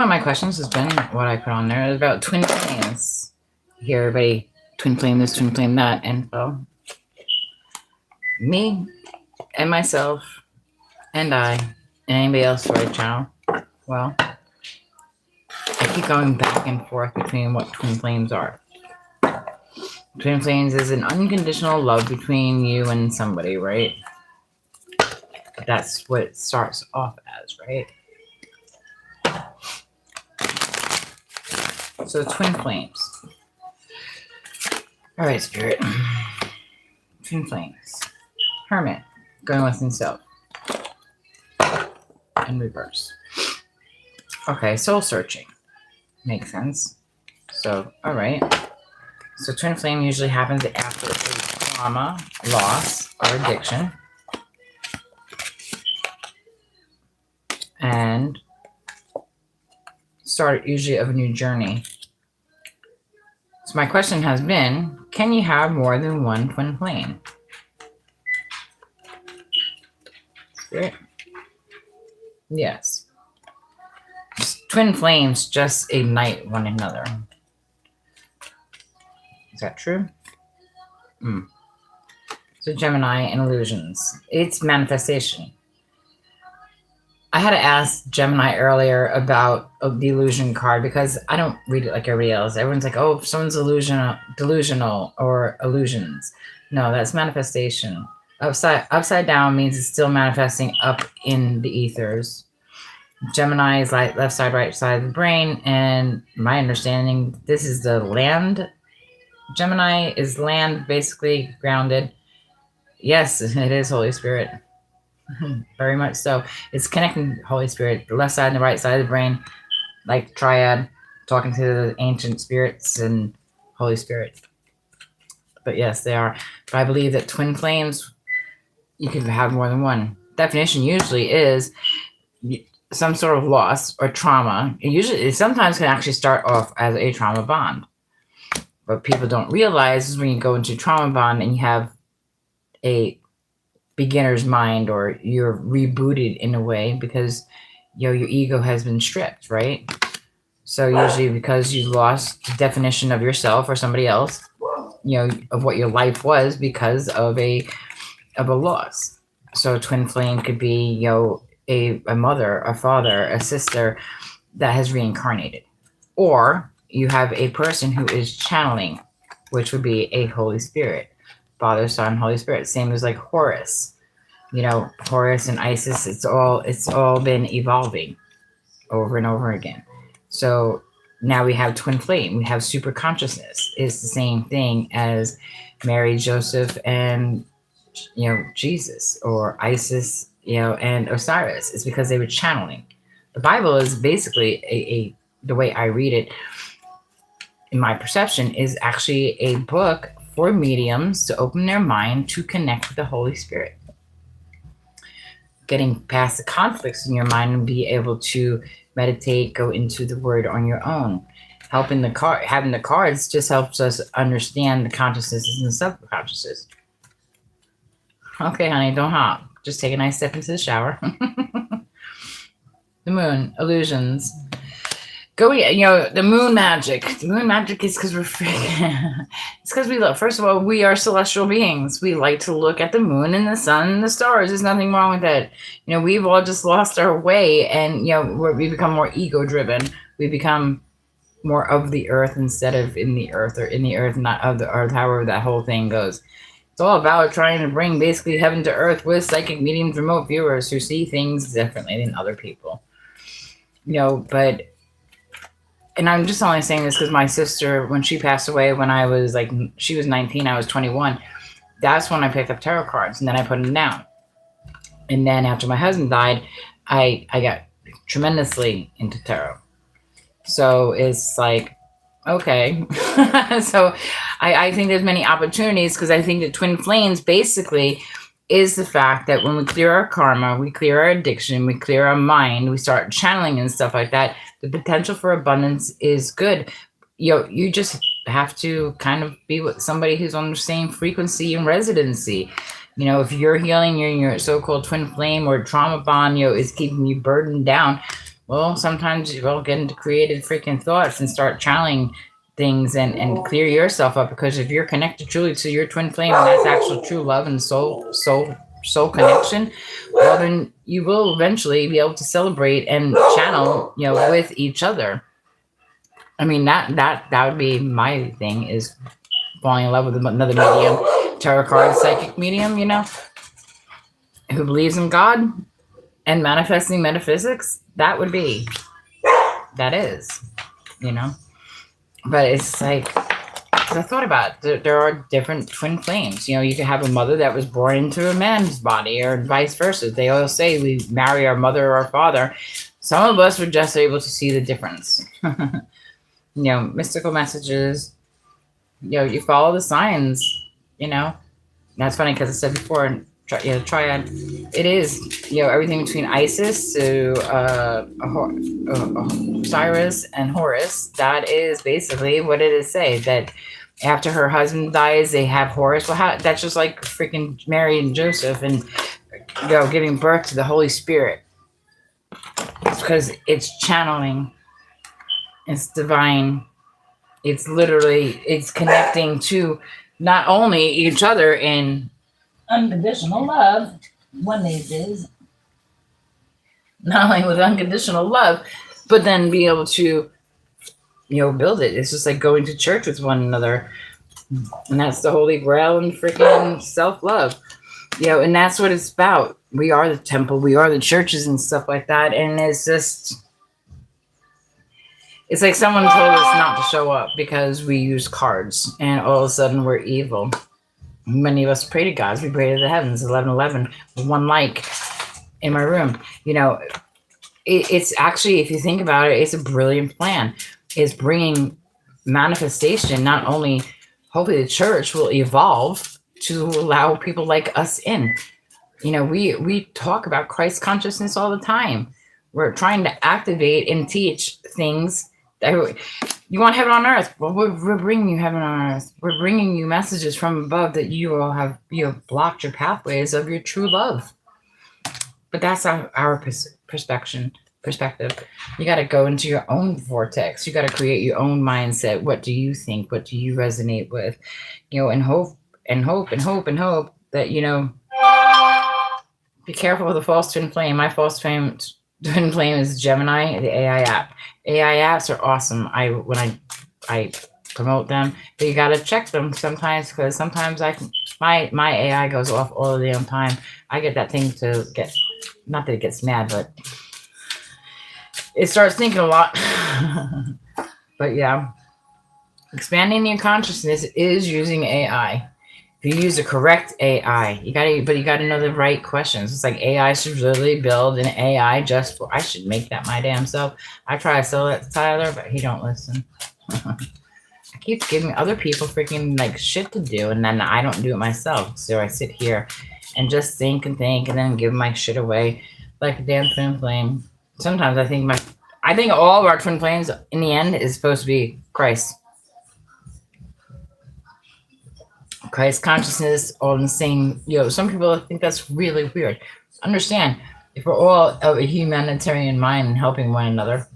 One of my questions has been what I put on there is about twin flames. You hear everybody twin flame this, twin flame that, and well, me and myself and I and anybody else for a channel, well, I keep going back and forth between what twin flames are. Twin flames is an unconditional love between you and somebody, right? That's what it starts off as, right? So twin flames. All right, spirit. Twin flames. Hermit, going with himself. In reverse. Okay, soul searching. Makes sense. So, all right. So twin flame usually happens after a trauma, loss, or addiction. And start usually of a new journey. So my question has been, can you have more than one twin flame? Spirit? Yes. Twin flames just ignite one another. Is that true? So Gemini and illusions. It's manifestation. I had to ask Gemini earlier about the illusion card because I don't read it like everybody else. Everyone's like, oh, someone's delusional or illusions. No, that's manifestation. Upside down means it's still manifesting up in the ethers. Gemini is like left side, right side of the brain. And my understanding, this is the land. Gemini is land, basically grounded. Yes, it is Holy Spirit. Very much so. It's connecting Holy Spirit, the left side and the right side of the brain, like triad, talking to the ancient spirits and Holy Spirit. But yes, they are. But I believe that twin flames, you can have more than one. Definition usually is some sort of loss or trauma. It sometimes can actually start off as a trauma bond. What people don't realize is when you go into trauma bond and you have a beginner's mind, or you're rebooted in a way because your ego has been stripped, right? So usually because you lost the definition of yourself or somebody else, of what your life was because of a loss. So twin flame could be a mother, a father, a sister that has reincarnated, or you have a person who is channeling, which would be a Holy Spirit. Father, Son, Holy Spirit. Same as like Horus. Horus and Isis, it's all been evolving over and over again. So now we have twin flame. We have super consciousness. It's the same thing as Mary, Joseph, and Jesus, or Isis, and Osiris. It's because they were channeling. The Bible is basically the way I read it, in my perception, is actually a book for mediums to open their mind to connect with the Holy Spirit. Getting past the conflicts in your mind and be able to meditate, go into the Word on your own. Having the cards just helps us understand the consciousness and the subconsciousness. Okay, honey, don't hop. Just take a nice step into the shower. The moon, illusions. The moon magic. The moon magic is because we're freaking. It's because we look. First of all, we are celestial beings. We like to look at the moon and the sun and the stars. There's nothing wrong with that. We've all just lost our way, and we become more ego-driven. We become more of the earth instead of in the earth, or in the earth, not of the earth. However that whole thing goes. It's all about trying to bring basically heaven to earth with psychic mediums, remote viewers who see things differently than other people. But. And I'm just only saying this because my sister, when she passed away, when I was she was 19, I was 21. That's when I picked up tarot cards, and then I put them down. And then after my husband died, I got tremendously into tarot. So it's like, okay. So I think there's many opportunities, because I think that twin flames basically is the fact that when we clear our karma, we clear our addiction, we clear our mind, we start channeling and stuff like that, the potential for abundance is good. You just have to kind of be with somebody who's on the same frequency and residency. If you're healing your so-called twin flame or trauma bond, is keeping you burdened down, Well, sometimes you will get into creative freaking thoughts and start channeling things and clear yourself up, because if you're connected truly to your twin flame and that's actual true love and soul connection, well then you will eventually be able to celebrate and channel, with each other. I mean that would be my thing, is falling in love with another medium, tarot card psychic medium, who believes in God and manifesting metaphysics. That is, you know. But it's like, 'cause I thought about it, there are different twin flames. You could have a mother that was born into a man's body, or vice versa. They all say we marry our mother or our father. Some of us were just able to see the difference. Mystical messages. You follow the signs. That's funny because I said before, triad. It is, everything between Isis to Osiris and Horus. That is basically what it is. Say that after her husband dies, they have Horus. Well, that's just like freaking Mary and Joseph, and giving birth to the Holy Spirit. It's because it's channeling. It's divine. It's literally, it's connecting to not only each other in unconditional love, one of these days, not only with unconditional love, but then be able to, build it. It's just like going to church with one another. And that's the holy grail and freaking self-love. And that's what it's about. We are the temple, we are the churches and stuff like that. And it's just, it's like someone told us not to show up because we use cards, and all of a sudden we're evil. Many of us pray to God. We pray to the heavens. 11:11, one like in my room. It's actually, if you think about it, it's a brilliant plan. It's bringing manifestation. Not only, hopefully, the church will evolve to allow people like us in. We talk about Christ consciousness all the time. We're trying to activate and teach things. You want heaven on earth? Well, we're bringing you heaven on earth. We're bringing you messages from above that you all have blocked your pathways of your true love. But that's our perspective. You got to go into your own vortex. You got to create your own mindset. What do you think? What do you resonate with? And hope that be careful with the false twin flame. My false twin flame is Gemini, the AI app. AI apps are awesome. When I promote them, but you gotta check them sometimes, because sometimes my AI goes off all the damn time. I get that thing to get, not that it gets mad, but it starts thinking a lot. But yeah, expanding your consciousness is using AI. If you use the correct AI, you gotta know the right questions. It's like AI should really build an AI just for. I should make that my damn self. I try to sell that to Tyler, but he don't listen. I keep giving other people freaking like shit to do, and then I don't do it myself. So I sit here and just think and then give my shit away like a damn twin flame. Sometimes I think all of our twin flames in the end is supposed to be Christ. Christ consciousness, all in the same. Some people think that's really weird. Understand, if we're all of a humanitarian mind and helping one another,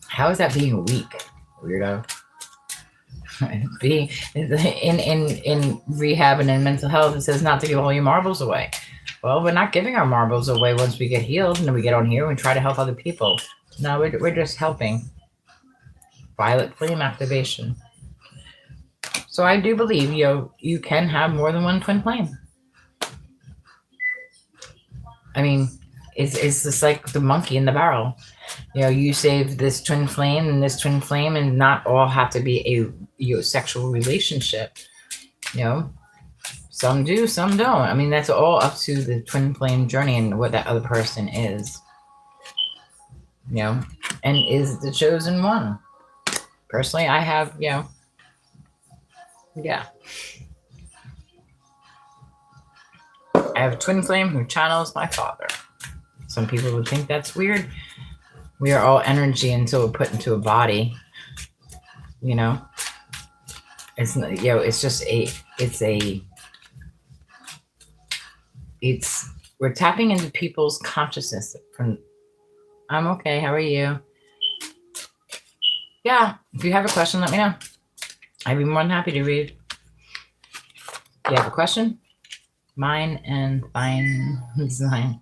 how is that being weak, weirdo? Being in rehab and in mental health, it says not to give all your marbles away. Well, we're not giving our marbles away once we get healed, and then we get on here and we try to help other people. No, we're just helping. Violet flame activation. So I do believe you can have more than one twin flame. I mean, it's just like the monkey in the barrel. You save this twin flame and this twin flame, and not all have to be a sexual relationship. Some do, some don't. I mean, that's all up to the twin flame journey and what that other person is. And is the chosen one. Personally, I have, yeah. I have a twin flame who channels my father. Some people would think that's weird. We are all energy until we're put into a body. It's it's just we're tapping into people's consciousness from I'm okay. How are you? Yeah, if you have a question, let me know. I'd be more than happy to read. Do you have a question? Mine and fine design.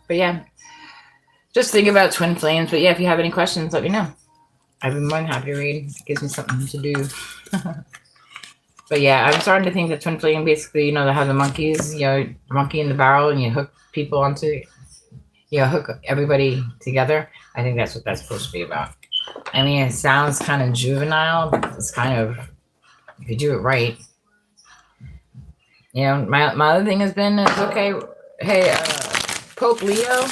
But yeah, just think about twin flames. But yeah, if you have any questions, let me know. I'd be more than happy to read. It gives me something to do. But yeah, I'm starting to think that twin flame basically, they have the monkeys, monkey in the barrel, and you hook people onto, hook everybody together. I think that's what that's supposed to be about. I mean, it sounds kind of juvenile, but it's kind of, if you do it right. My other thing has been is, okay, hey, Pope Leo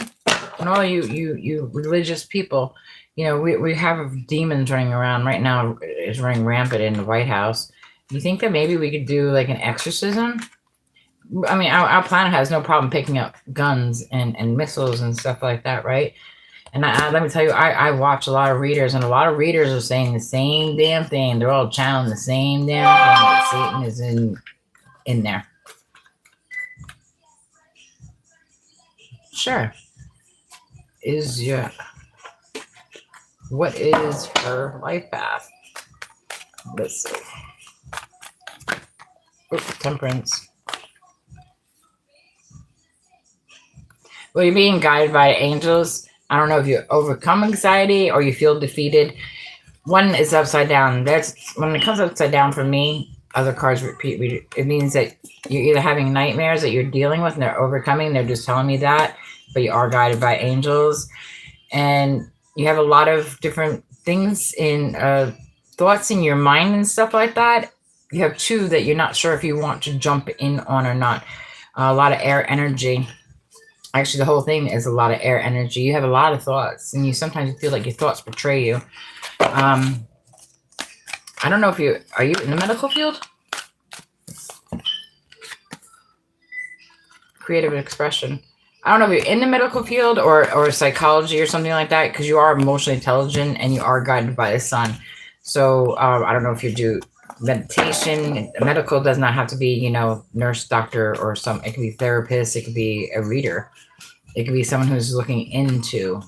and all you religious people, we have demons running around right now. Is running rampant in the White House. You think that maybe we could do like an exorcism? I mean, our planet has no problem picking up guns and missiles and stuff like that, right? And let me tell you, I watch a lot of readers, and a lot of readers are saying the same damn thing. They're all channeling the same damn thing, that Satan is in there. Sure. What is her life path? Let's see. Temperance. Well, you're being guided by angels. I don't know if you overcome anxiety or you feel defeated. One is upside down. When it comes upside down for me, other cards repeat. It means that you're either having nightmares that you're dealing with and they're overcoming. They're just telling me that, but you are guided by angels. And you have a lot of different things in thoughts in your mind and stuff like that. You have two that you're not sure if you want to jump in on or not. A lot of air energy. Actually, the whole thing is a lot of air energy. You have a lot of thoughts, and you sometimes feel like your thoughts betray you. I don't know if are you in the medical field? Creative expression. I don't know if you're in the medical field or psychology or something like that, because you are emotionally intelligent and you are guided by the sun. So I don't know if you do meditation. Medical does not have to be, nurse, doctor, or it could be therapist. It could be a reader. It could be someone who's looking into,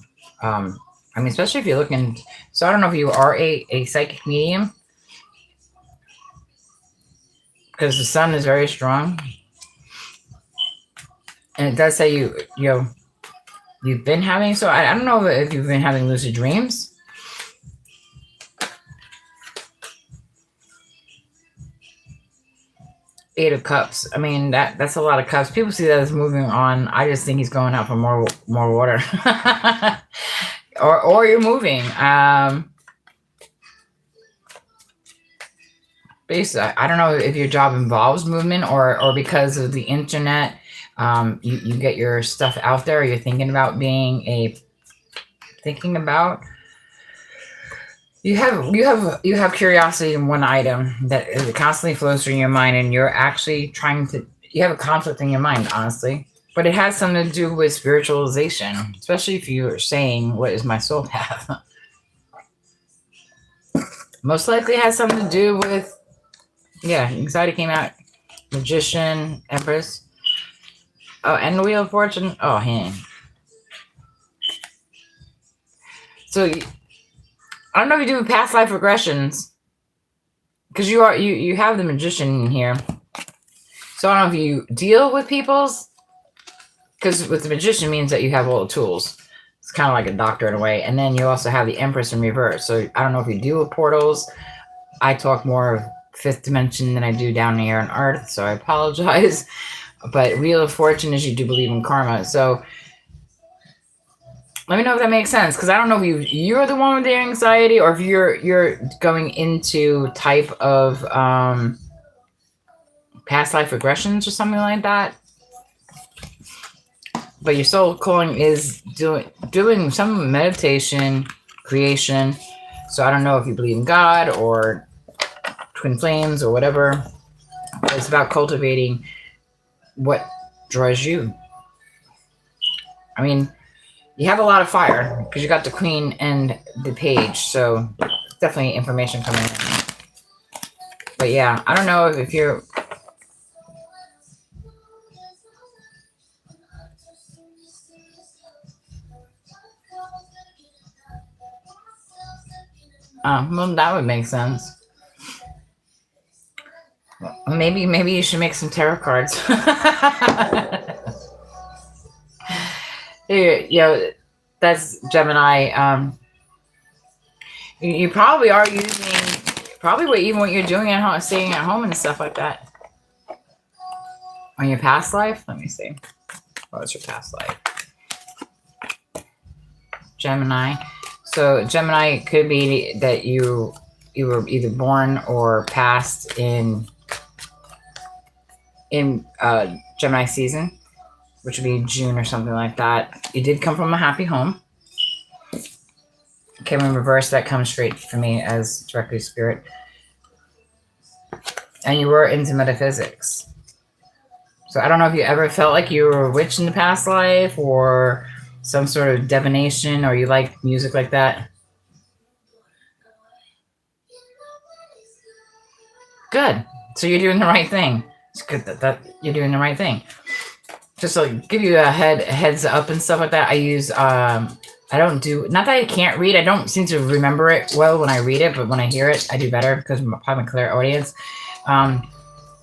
especially if you're looking. So I don't know if you are a psychic medium, because the sun is very strong. And it does say you've been having, so I don't know if you've been having lucid dreams. Eight of Cups. I mean, that's a lot of cups. People see that as moving on. I just think he's going out for more water. or you're moving. Basically, I don't know if your job involves movement or because of the internet, you get your stuff out there. You're thinking about you have curiosity in one item that constantly flows through your mind, and you're actually you have a conflict in your mind, honestly. But it has something to do with spiritualization, especially if you're saying, what is my soul path? Most likely has something to do with, anxiety came out. Magician, Empress. Oh, and the Wheel of Fortune. Oh, hang. So I don't know if you do past life regressions, because you have the Magician in here. So I don't know if you deal with people's, because with the Magician means that you have all the tools. It's kind of like a doctor in a way. And then you also have the Empress in reverse. So I don't know if you deal with portals. I talk more of fifth dimension than I do down here on Earth, so I apologize. But Wheel of Fortune is you do believe in karma. So let me know if that makes sense, because I don't know if you're the one with the anxiety or if you're going into type of past life regressions or something like that. But your soul calling is doing some meditation, creation. So I don't know if you believe in God or twin flames or whatever. It's about cultivating what draws you. I mean, you have a lot of fire because you got the Queen and the Page, so definitely information coming in. But yeah, I don't know if you're... Well, that would make sense. Maybe you should make some tarot cards. That's Gemini. You probably are using probably what you're doing at home, staying at home and stuff like that. On your past life, let me see. What was your past life? Gemini. So Gemini could be that you were either born or passed in Gemini season, which would be June or something like that. You did come from a happy home. Okay, in reverse, that comes straight for me as directly spirit. And you were into metaphysics. So I don't know if you ever felt like you were a witch in the past life or some sort of divination, or you like music like that. Good. So you're doing the right thing. It's good that you're doing the right thing. Just to give you a heads up and stuff like that, I use I don't do, not that I can't read, I don't seem to remember it well when I read it, but when I hear it, I do better because I'm a clairaudience.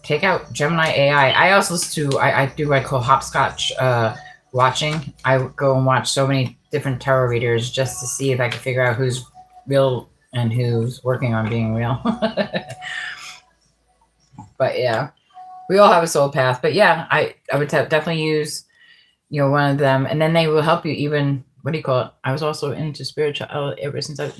Take out Gemini AI. I also listen to, I do what I call hopscotch watching. I go and watch so many different tarot readers just to see if I can figure out who's real and who's working on being real. But yeah, we all have a soul path. But yeah, I would definitely use, one of them, and then they will help you even, what do you call it? I was also into spiritual ever since and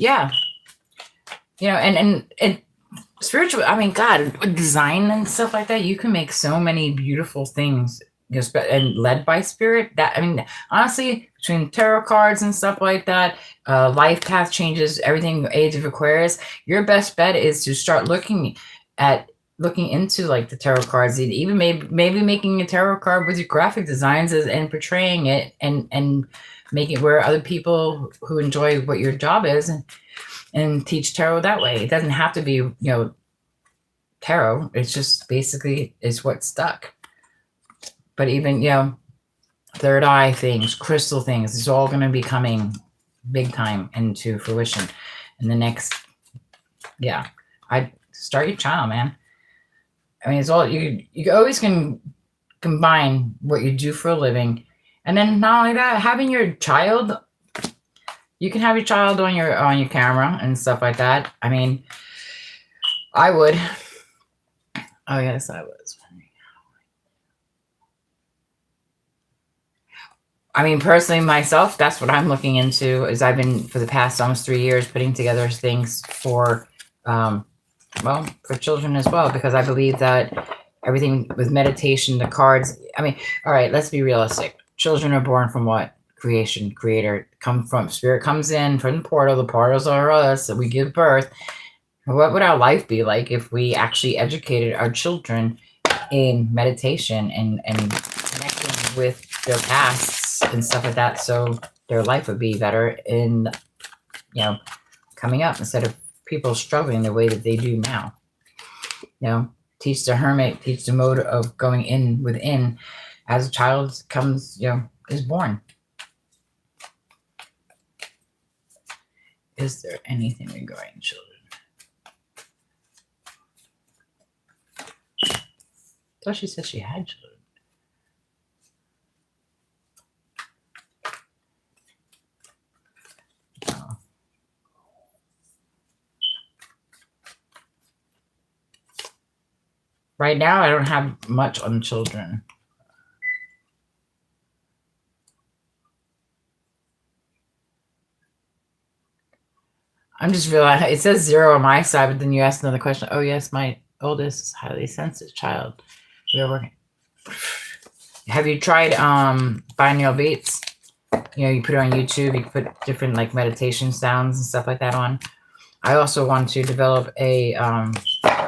spiritual, I mean, God, with design and stuff like that, you can make so many beautiful things just and led by spirit. That, I mean, honestly, between tarot cards and stuff like that, life path changes, everything, age of Aquarius, your best bet is to start looking into like the tarot cards, even maybe making a tarot card with your graphic designs and portraying it and make it where other people who enjoy what your job is and teach tarot that way. It doesn't have to be, tarot. It's just basically is what stuck. But even, third eye things, crystal things, it's all going to be coming big time into fruition in the next, I start your channel, man. I mean, it's all, you always can combine what you do for a living. And then not only that, having your child, you can have your child on your camera and stuff like that. I mean, I would. Oh, yes, I was. I mean, personally, myself, that's what I'm looking into, is I've been, for the past almost 3 years, putting together things for, for children as well, because I believe that everything with meditation, the cards, I mean, all right, let's be realistic. Children are born from what? Creation, creator, come from, spirit comes in from the portals are us, so we give birth. What would our life be like if we actually educated our children in meditation and connecting with their pasts and stuff like that, so their life would be better in, coming up, instead of people struggling the way that they do now. Teach the hermit, teach the mode of going in within as a child comes, is born. Is there anything regarding children? I thought she said she had children. Oh. Right now, I don't have much on children. I'm just realizing it says 0 on my side, but then you asked another question. Oh, yes, my oldest is highly sensitive child. We are working. Have you tried binaural beats? You put it on YouTube. You put different like meditation sounds and stuff like that on. I also want to develop I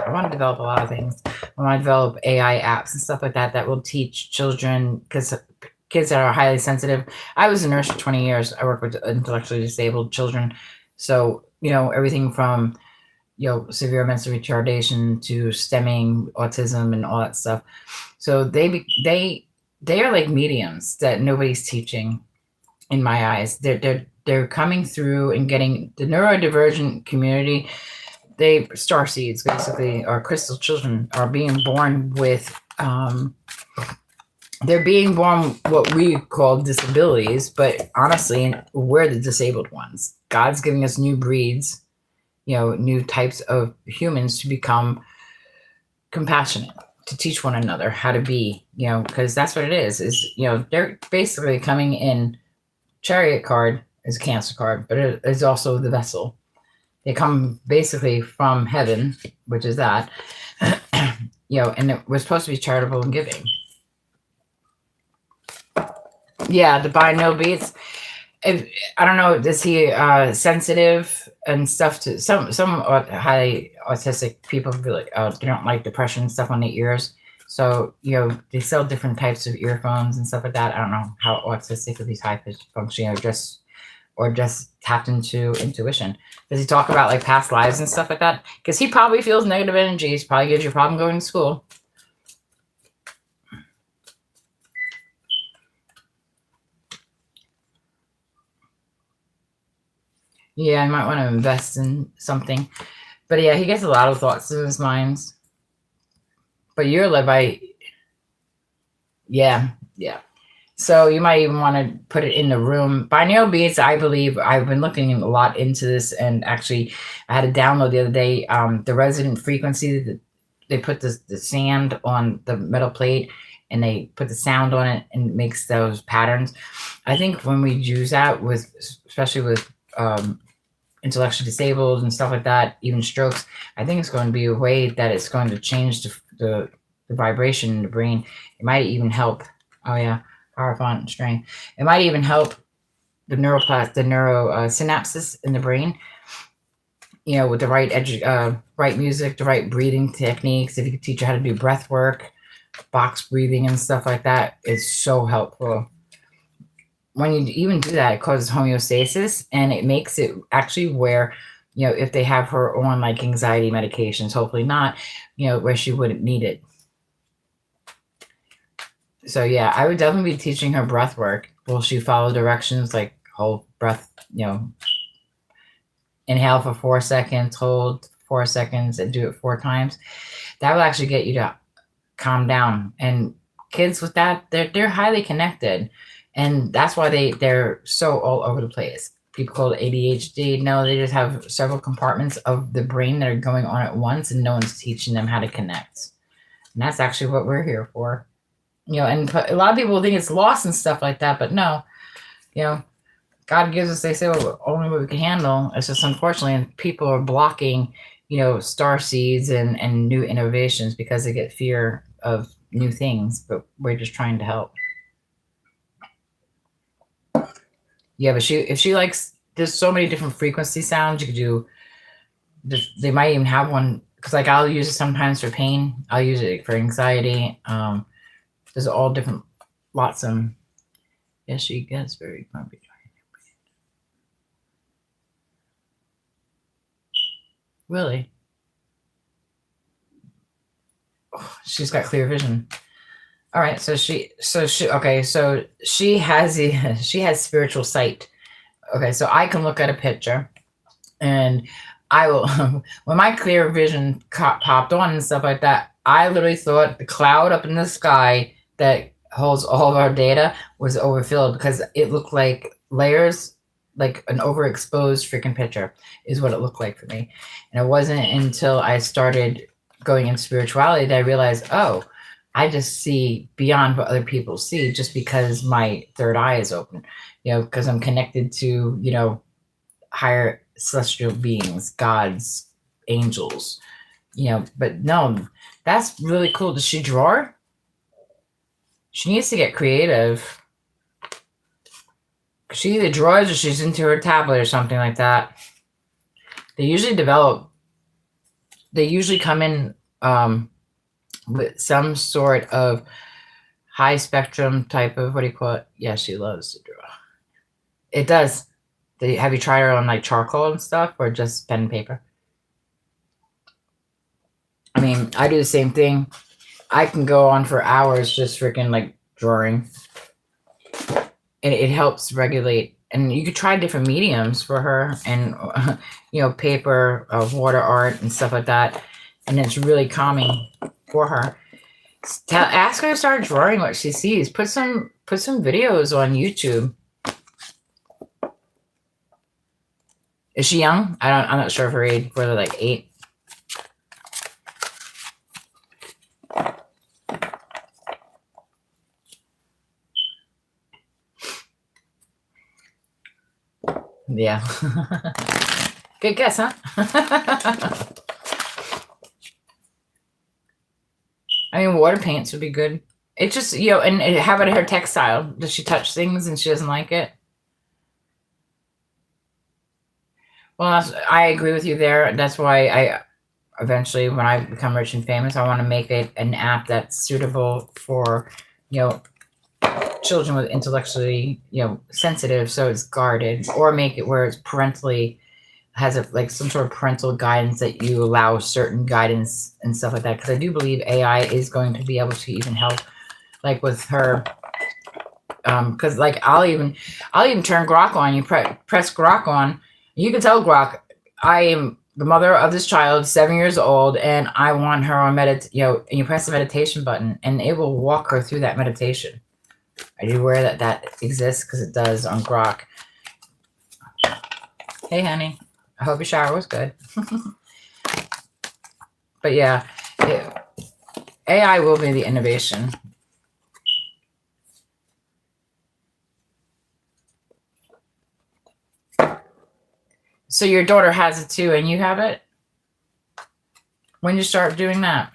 want to develop a lot of things. I want to develop AI apps and stuff like that that will teach children, because kids that are highly sensitive. I was a nurse for 20 years. I work with intellectually disabled children. So, everything from, severe mental retardation to stemming, autism, and all that stuff. So they are like mediums that nobody's teaching in my eyes. They're they're coming through and getting the neurodivergent community. They star seeds basically, or crystal children, are being born with they're being born what we call disabilities, but honestly, we're the disabled ones. God's giving us new breeds, new types of humans to become compassionate, to teach one another how to be, because that's what it is, they're basically coming in. Chariot card is a Cancer card, but it is also the vessel. They come basically from heaven, which is that, and we're supposed to be charitable and giving. Yeah, the binaural beats. I don't know, is he sensitive and stuff to some highly autistic people feel like they don't like depression stuff on the ears. So, they sell different types of earphones and stuff like that. I don't know how autistic of these high pitched function or just tapped into intuition. Does he talk about like past lives and stuff like that? Because he probably feels negative energies, probably gives you a problem going to school. Yeah, I might want to invest in something. But yeah, he gets a lot of thoughts in his mind. But you're led by, yeah. So you might even want to put it in the room. Binaural beats, I believe, I've been looking a lot into this, and actually I had a download the other day, the resonant frequency. They put the sand on the metal plate, and they put the sound on it, and it makes those patterns. I think when we use that, especially with intellectually disabled and stuff like that, even strokes, I think it's going to be a way that it's going to change the vibration in the brain. It might even help. Oh yeah, power, font, and strength. It might even help the neuro synapses in the brain. With the right music, the right breathing techniques. If you could teach you how to do breath work, box breathing, and stuff like that, it's so helpful. When you even do that, it causes homeostasis, and it makes it actually where, if they have her on like anxiety medications, hopefully not, where she wouldn't need it. So yeah, I would definitely be teaching her breath work. Will she follow directions like hold breath, inhale for 4 seconds, hold 4 seconds, and do it 4 times? That will actually get you to calm down. And kids with that, they're highly connected. And that's why they're so all over the place. People call it ADHD. No, they just have several compartments of the brain that are going on at once, and no one's teaching them how to connect. And that's actually what we're here for. And a lot of people think it's lost and stuff like that, but no, God gives us, they say, only what we can handle. It's just unfortunately, people are blocking, star seeds and new innovations because they get fear of new things, but we're just trying to help. Yeah, but if she likes, there's so many different frequency sounds you could do. They might even have one, because like I'll use it sometimes for pain. I'll use it for anxiety. There's all different, lots of. Yes, she gets very grumpy. Really? Oh, she's got clear vision. All right, so she has spiritual sight. Okay, so I can look at a picture, and I will when my clear vision popped on and stuff like that, I literally thought the cloud up in the sky that holds all of our data was overfilled, because it looked like layers, like an overexposed freaking picture is what it looked like for me. And it wasn't until I started going in spirituality that I realized, oh, I just see beyond what other people see just because my third eye is open, because I'm connected to, higher celestial beings, gods, angels, but no, that's really cool. Does she draw? She needs to get creative. She either draws or she's into her tablet or something like that. They usually come in with some sort of high spectrum type of, what do you call it? Yeah, she loves to draw. It does. Have you tried her on like charcoal and stuff, or just pen and paper? I mean, I do the same thing. I can go on for hours just freaking like drawing. And it helps regulate and you could try different mediums for her, and paper, water art, and stuff like that, and it's really calming for her. Ask her to start drawing what she sees. Put some videos on YouTube. Is she young? I'm not sure of her age. Whether like 8. Yeah. Good guess, huh? I mean, water paints would be good. It just, and how about her textile? Does she touch things and she doesn't like it? Well, I agree with you there. That's why I eventually, when I become rich and famous, I want to make it an app that's suitable for, children with intellectually, sensitive, so it's guarded, or make it where it's parentally has like some sort of parental guidance that you allow certain guidance and stuff like that. Because I do believe AI is going to be able to even help, like with her. Because like I'll even turn Grok on. You press Grok on. You can tell Grok, I am the mother of this child, 7 years old, and I want her on and you press the meditation button, and it will walk her through that meditation. Are you aware that exists? Because it does on Grok. Hey, honey. I hope your shower was good. But yeah, AI will be the innovation. So your daughter has it too, and you have it? When you start doing that?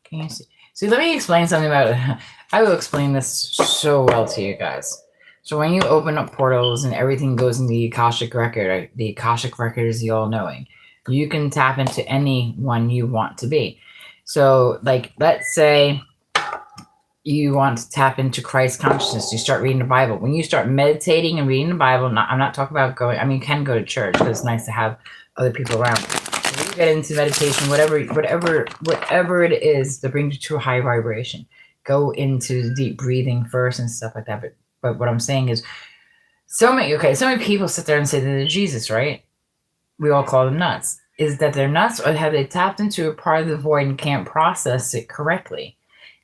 Can you see? See, let me explain something about it. I will explain this so well to you guys. So when you open up portals and everything goes in the Akashic Record, right? The Akashic Record is the all-knowing. You can tap into anyone you want to be. So, like, let's say you want to tap into Christ consciousness. You start reading the Bible. When you start meditating and reading the Bible, I'm not talking about going, I mean, you can go to church, but it's nice to have other people around. When you get into meditation, whatever it is that brings you to a high vibration, go into deep breathing first and stuff like that. But what I'm saying is, so many people sit there and say that they're Jesus, right? We all call them nuts. Is that they're nuts, or have they tapped into a part of the void and can't process it correctly?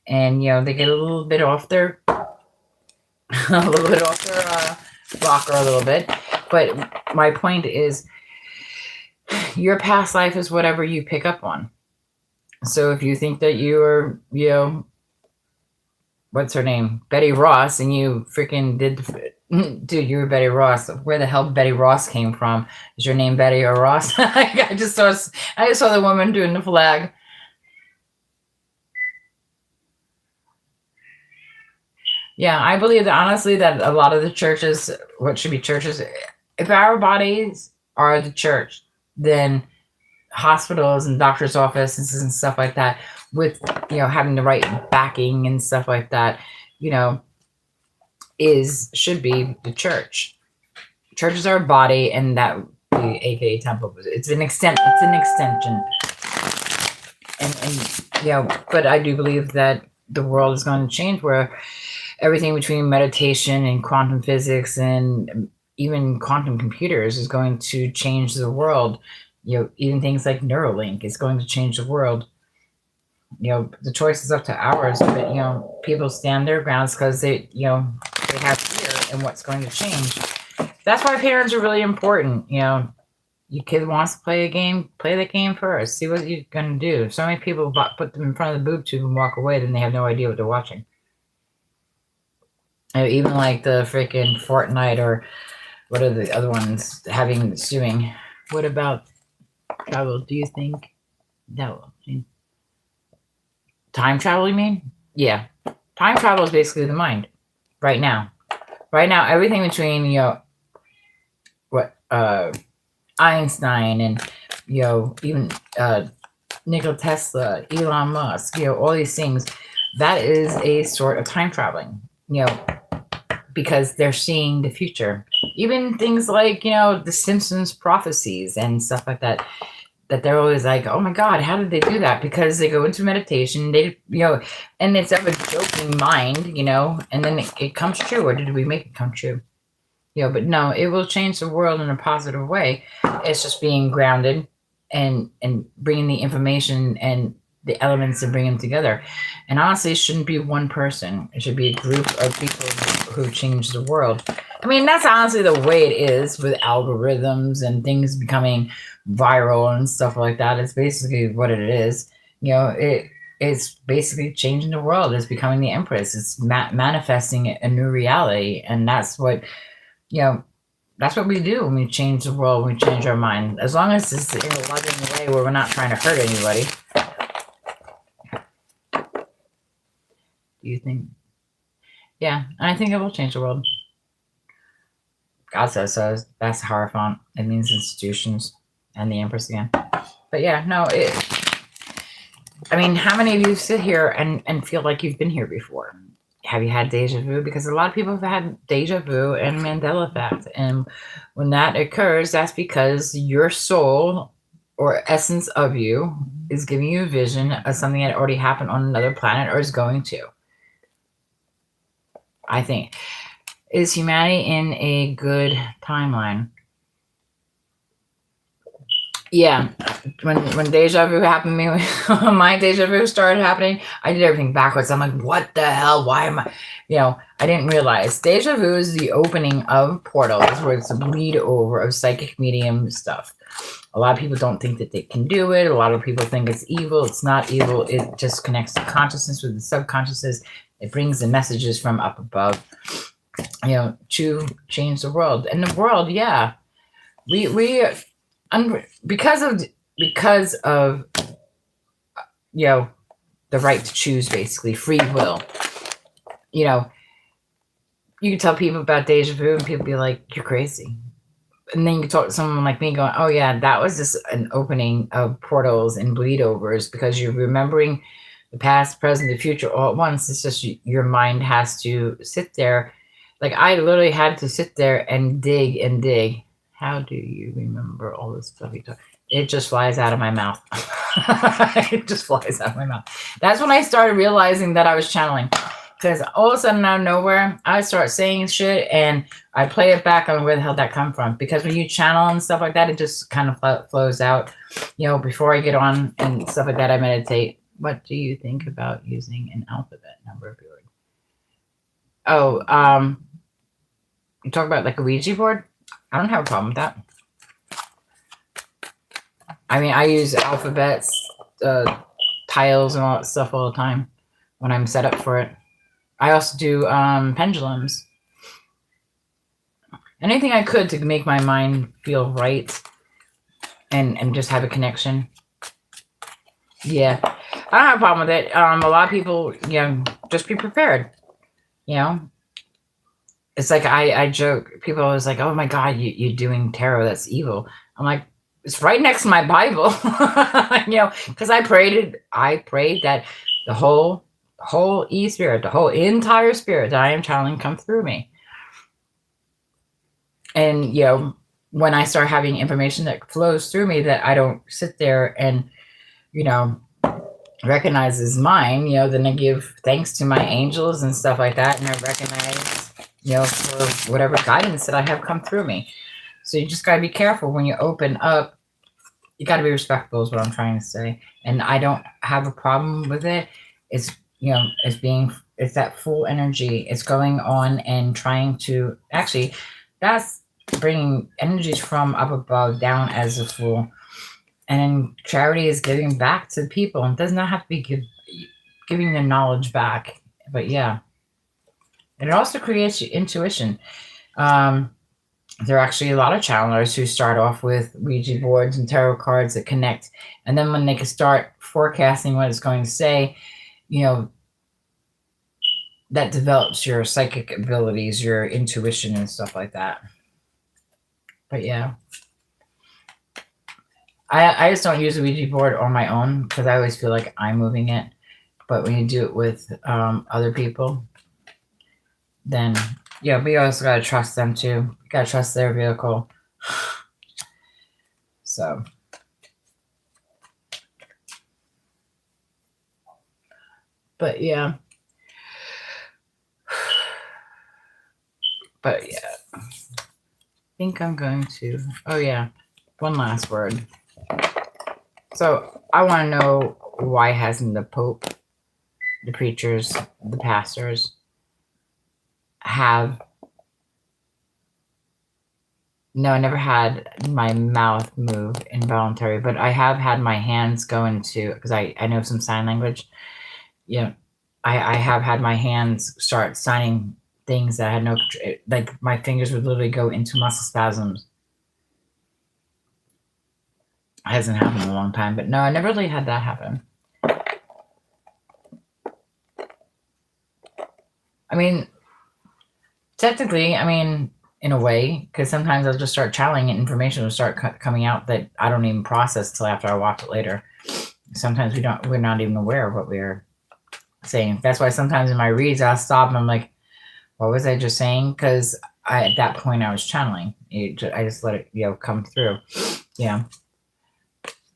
And they get a little bit off their rocker a little bit. But my point is, your past life is whatever you pick up on. So if you think that you are, what's her name? Betty Ross, and you freaking dude, you were Betty Ross. Where the hell Betty Ross came from? Is your name Betty or Ross? I just saw the woman doing the flag. Yeah, I believe that honestly that a lot of the churches, what should be churches, if our bodies are the church, then hospitals and doctors' offices and stuff like that, with having the right backing and stuff like that, should be the church. Churches are a body, and that aka temple. It's an extension. And but I do believe that the world is going to change, where everything between meditation and quantum physics and even quantum computers is going to change the world. Even things like Neuralink is going to change the world. The choice is up to ours, but people stand their grounds because they have fear in what's going to change. That's why parents are really important. Your kid wants to play a game, play the game first. See what you're going to do. So many people put them in front of the boob tube and walk away, then they have no idea what they're watching. Even like the freaking Fortnite, or what are the other ones suing? What about travel? Do you think that will change? Time travel, you mean? Yeah. Time travel is basically the mind. Right now, everything between, Einstein and, even Nikola Tesla, Elon Musk, all these things, that is a sort of time traveling, because they're seeing the future. Even things like, the Simpsons prophecies and stuff like that. that they're always like, oh my God, how did they do that? Because they go into meditation, and it's of a joking mind, and then it comes true. Or did we make it come true? But no, it will change the world in a positive way. It's just being grounded and bringing the information and the elements and bring them together. And honestly, it shouldn't be one person. It should be a group of people who change the world. I mean, that's honestly the way it is with algorithms and things becoming viral and stuff like that. It's basically what it is. It's basically changing the world. It's becoming the empress. It's manifesting a new reality. And that's what, that's what we do when we change the world, when we change our mind. As long as it's in a loving way where we're not trying to hurt anybody. Do you think? Yeah, I think it will change the world. God says so. That's the Hierophant. It means institutions and the Empress again. But yeah, no, I mean, how many of you sit here and feel like you've been here before? Have you had deja vu? Because a lot of people have had deja vu and Mandela effect. And when that occurs, that's because your soul or essence of you is giving you a vision of something that already happened on another planet or is going to. I think. Is humanity in a good timeline? Yeah. When deja vu happened to me, when my deja vu started happening, I did everything backwards. I'm like, what the hell? Why am I? I didn't realize. Deja vu is the opening of portals where it's a bleed over of psychic medium stuff. A lot of people don't think that they can do it. A lot of people think it's evil. It's not evil. It just connects the consciousness with the subconsciousness. It brings the messages from up above, to change the world. And the world, yeah, because of the right to choose, basically free will. You can tell people about deja vu, and people be like, "You're crazy." And then you can talk to someone like me, going, "Oh yeah, that was just an opening of portals and bleed overs because you're remembering." The past, present, the future all at once. It's just your mind has to sit there. Like I literally had to sit there and dig and dig. How do you remember all this stuff you talk? It just flies out of my mouth. It just flies out of my mouth. That's when I started realizing that I was channeling. Because all of a sudden out of nowhere, I start saying shit and I play it back on where the hell that come from. Because when you channel and stuff like that, it just kind of flows out. Before I get on and stuff like that, I meditate. What do you think about using an alphabet number board? Oh, you talk about like a Ouija board? I don't have a problem with that. I mean, I use alphabets, tiles, and all that stuff all the time when I'm set up for it. I also do pendulums. Anything I could to make my mind feel right and just have a connection. Yeah. I don't have a problem with it. A lot of people, just be prepared. It's like I joke. People always like, "Oh my God, you're doing tarot. That's evil." I'm like, it's right next to my Bible, because I prayed that the whole e-spirit, the whole entire spirit that I am channeling come through me. And when I start having information that flows through me that I don't sit there and recognize as mine, then I give thanks to my angels and stuff like that, and I recognize, for whatever guidance that I have come through me. So you just got to be careful when you open up. You got to be respectful is what I'm trying to say. And I don't have a problem with it. It's, it's that full energy. It's going on and trying to, actually, that's bringing energies from up above down as a full. And charity is giving back to people. It does not have to be giving the knowledge back. But yeah. And it also creates intuition. There are actually a lot of channelers who start off with Ouija boards and tarot cards that connect. And then when they can start forecasting what it's going to say, that develops your psychic abilities, your intuition and stuff like that. But yeah. I just don't use a Ouija board on my own because I always feel like I'm moving it. But when you do it with other people, then we also got to trust them too. You got to trust their vehicle. So, But yeah. But yeah. I think I'm going to. Oh, yeah. One last word. So I want to know, why hasn't the Pope, the preachers, the pastors have. No, I never had my mouth move involuntary, but I have had my hands go into, because I know some sign language. Yeah, I have had my hands start signing things that I had no, like my fingers would literally go into muscle spasms. It hasn't happened in a long time, but no, I never really had that happen. I mean, technically, in a way, because sometimes I'll just start channeling and information will start coming out that I don't even process till after I watch it later. Sometimes we're not even aware of what we're saying. That's why sometimes in my reads I'll stop and I'm like, what was I just saying? Because at that point I was channeling. I just let it come through. Yeah.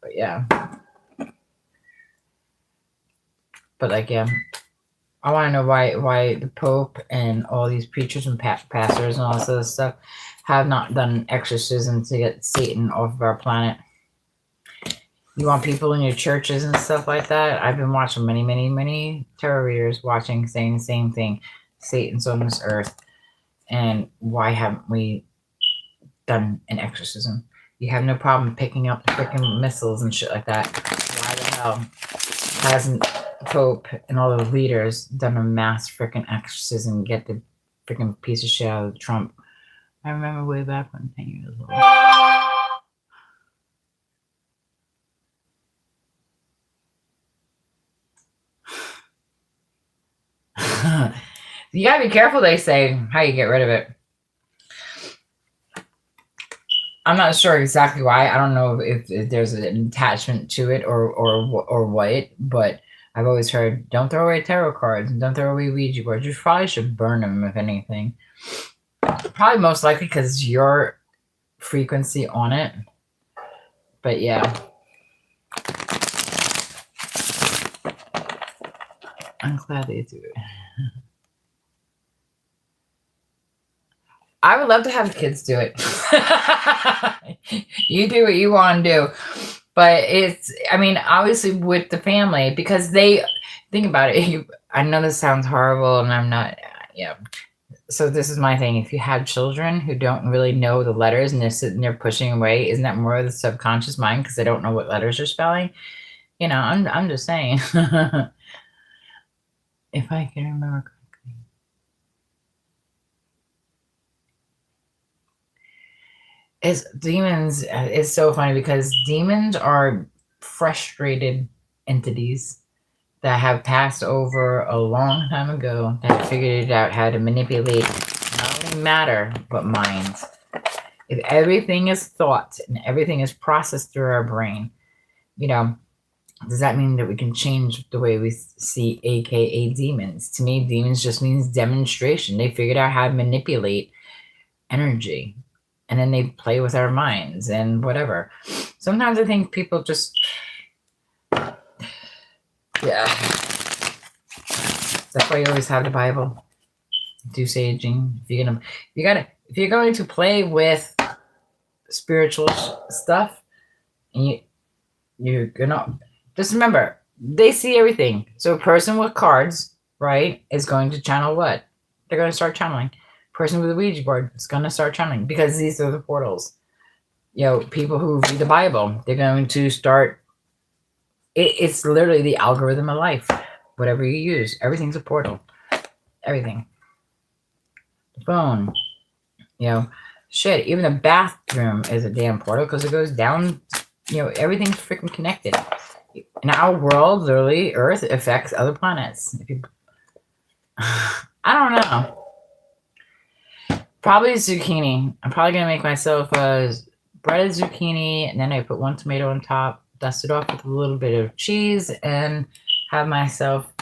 But yeah. But like, yeah. I want to know why the Pope and all these preachers and pastors and all this other stuff have not done exorcism to get Satan off of our planet. You want people in your churches and stuff like that? I've been watching many tarot readers saying the same thing. Satan's on this earth. And why haven't we done an exorcism? You have no problem picking up the freaking missiles and shit like that. Why the hell hasn't the Pope and all the leaders done a mass freaking exorcism and get the freaking piece of shit out of Trump? I remember way back when 10 years old. You gotta be careful, they say, how you get rid of it. I'm not sure exactly why. I don't know if there's an attachment to it or what, but I've always heard, don't throw away tarot cards and don't throw away Ouija boards. You probably should burn them, if anything. Probably most likely because your frequency on it. But yeah. I'm glad they do it. I would love to have kids do it. You do what you want to do. But it's, obviously with the family, because they, think about it. I know this sounds horrible and I'm not, So this is my thing. If you have children who don't really know the letters and they're sitting there pushing away, isn't that more of the subconscious mind because they don't know what letters are spelling? I'm just saying. If I can remember correctly. It's so funny because demons are frustrated entities that have passed over a long time ago that figured it out how to manipulate not only matter but minds. If everything is thought and everything is processed through our brain, does that mean that we can change the way we see, aka demons? To me, demons just means demonstration. They figured out how to manipulate energy, and then they play with our minds and whatever. Sometimes I think people just, yeah. That's why you always have the Bible. Do saging. If you're going to play with spiritual stuff, and you're gonna just remember, they see everything. So a person with cards, right, is going to channel what? They're going to start channeling. Person with a Ouija board is going to start channeling because these are the portals. People who read the Bible, they're going to start. It's literally the algorithm of life. Whatever you use, everything's a portal. Everything. The phone. Shit. Even the bathroom is a damn portal because it goes down. Everything's freaking connected. And our world, literally, Earth, affects other planets. I don't know. Probably zucchini. I'm probably going to make myself a breaded zucchini, and then I put one tomato on top, dust it off with a little bit of cheese, and have myself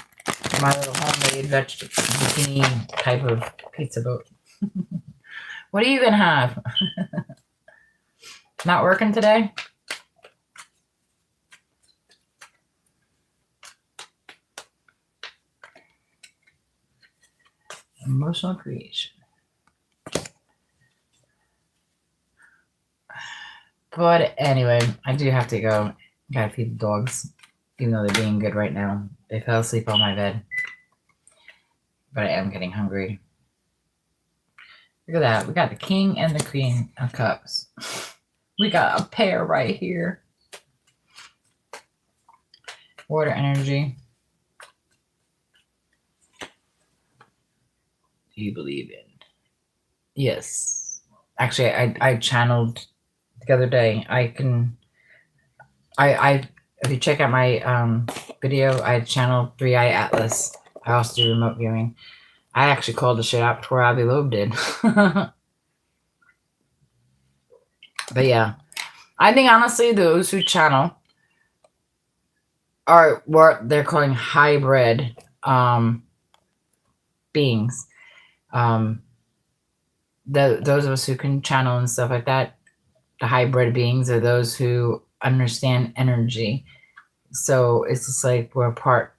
my little homemade vegetable zucchini type of pizza boat. What are you going to have? Not working today? Emotional creation. But anyway, I do have to go. Gotta feed the dogs, even though they're being good right now. They fell asleep on my bed. But I am getting hungry. Look at that. We got the king and the queen of cups. We got a pair right here. Water energy. Do you believe in? Yes. Actually, I channeled the other day. If you check out my video, I channeled 3-Eye Atlas. I also do remote viewing. I actually called the shit out before Avi Loeb did. But yeah, I think honestly those who channel are what they're calling hybrid beings. Those of us who can channel and stuff like that, the hybrid beings are those who understand energy. So it's just like we're connected,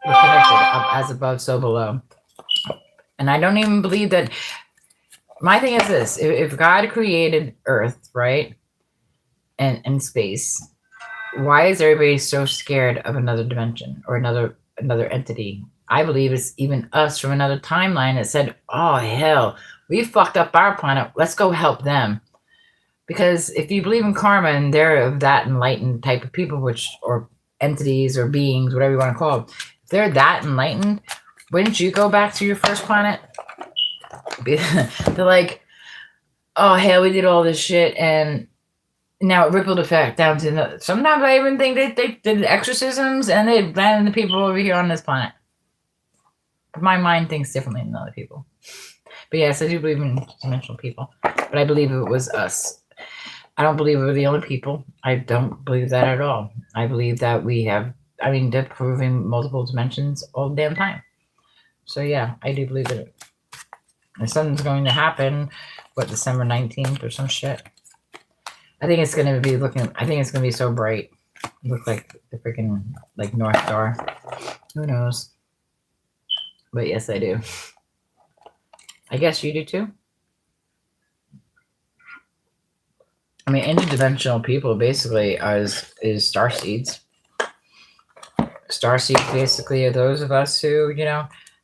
up as above, so below. And I don't even believe that. My thing is this: if God created Earth, right, and space, why is everybody so scared of another dimension or another entity? I believe it's even us from another timeline that said, "Oh hell, we fucked up our planet. Let's go help them." Because if you believe in karma and they're of that enlightened type of people, or entities or beings, whatever you want to call them, if they're that enlightened, wouldn't you go back to your first planet? They're like, "Oh hell, we did all this shit," and now it rippled effect down to sometimes I even think they did exorcisms and they landed the people over here on this planet. But my mind thinks differently than other people. But yes, I do believe in dimensional people. But I believe it was us. I don't believe we're the only people. I don't believe that at all. I believe that we have, they're proving multiple dimensions all the damn time. So yeah, I do believe that if something's going to happen, December 19th or some shit. I think it's going to be so bright. Look like the freaking, like, North Star. Who knows? But yes, I do. I guess you do too. Interdimensional people basically is star seeds. Star seeds basically are those of us who,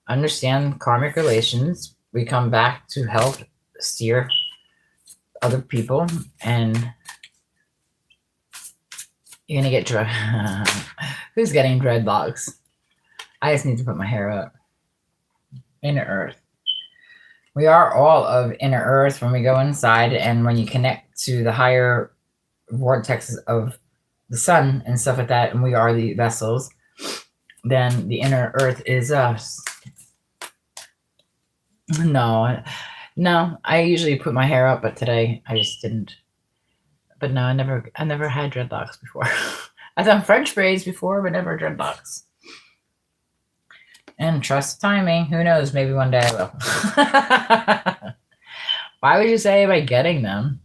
understand karmic relations. We come back to help steer other people, and you're gonna get who's getting dreadlocks? I just need to put my hair up. Inner Earth. We are all of inner Earth when we go inside, and when you connect to the higher vortexes of the sun and stuff like that, and we are the vessels, then the inner Earth is us. No, I usually put my hair up, but today I just didn't. But no, I never had dreadlocks before. I've done French braids before, but never dreadlocks. And trust timing. Who knows? Maybe one day I will. Why would you say by getting them?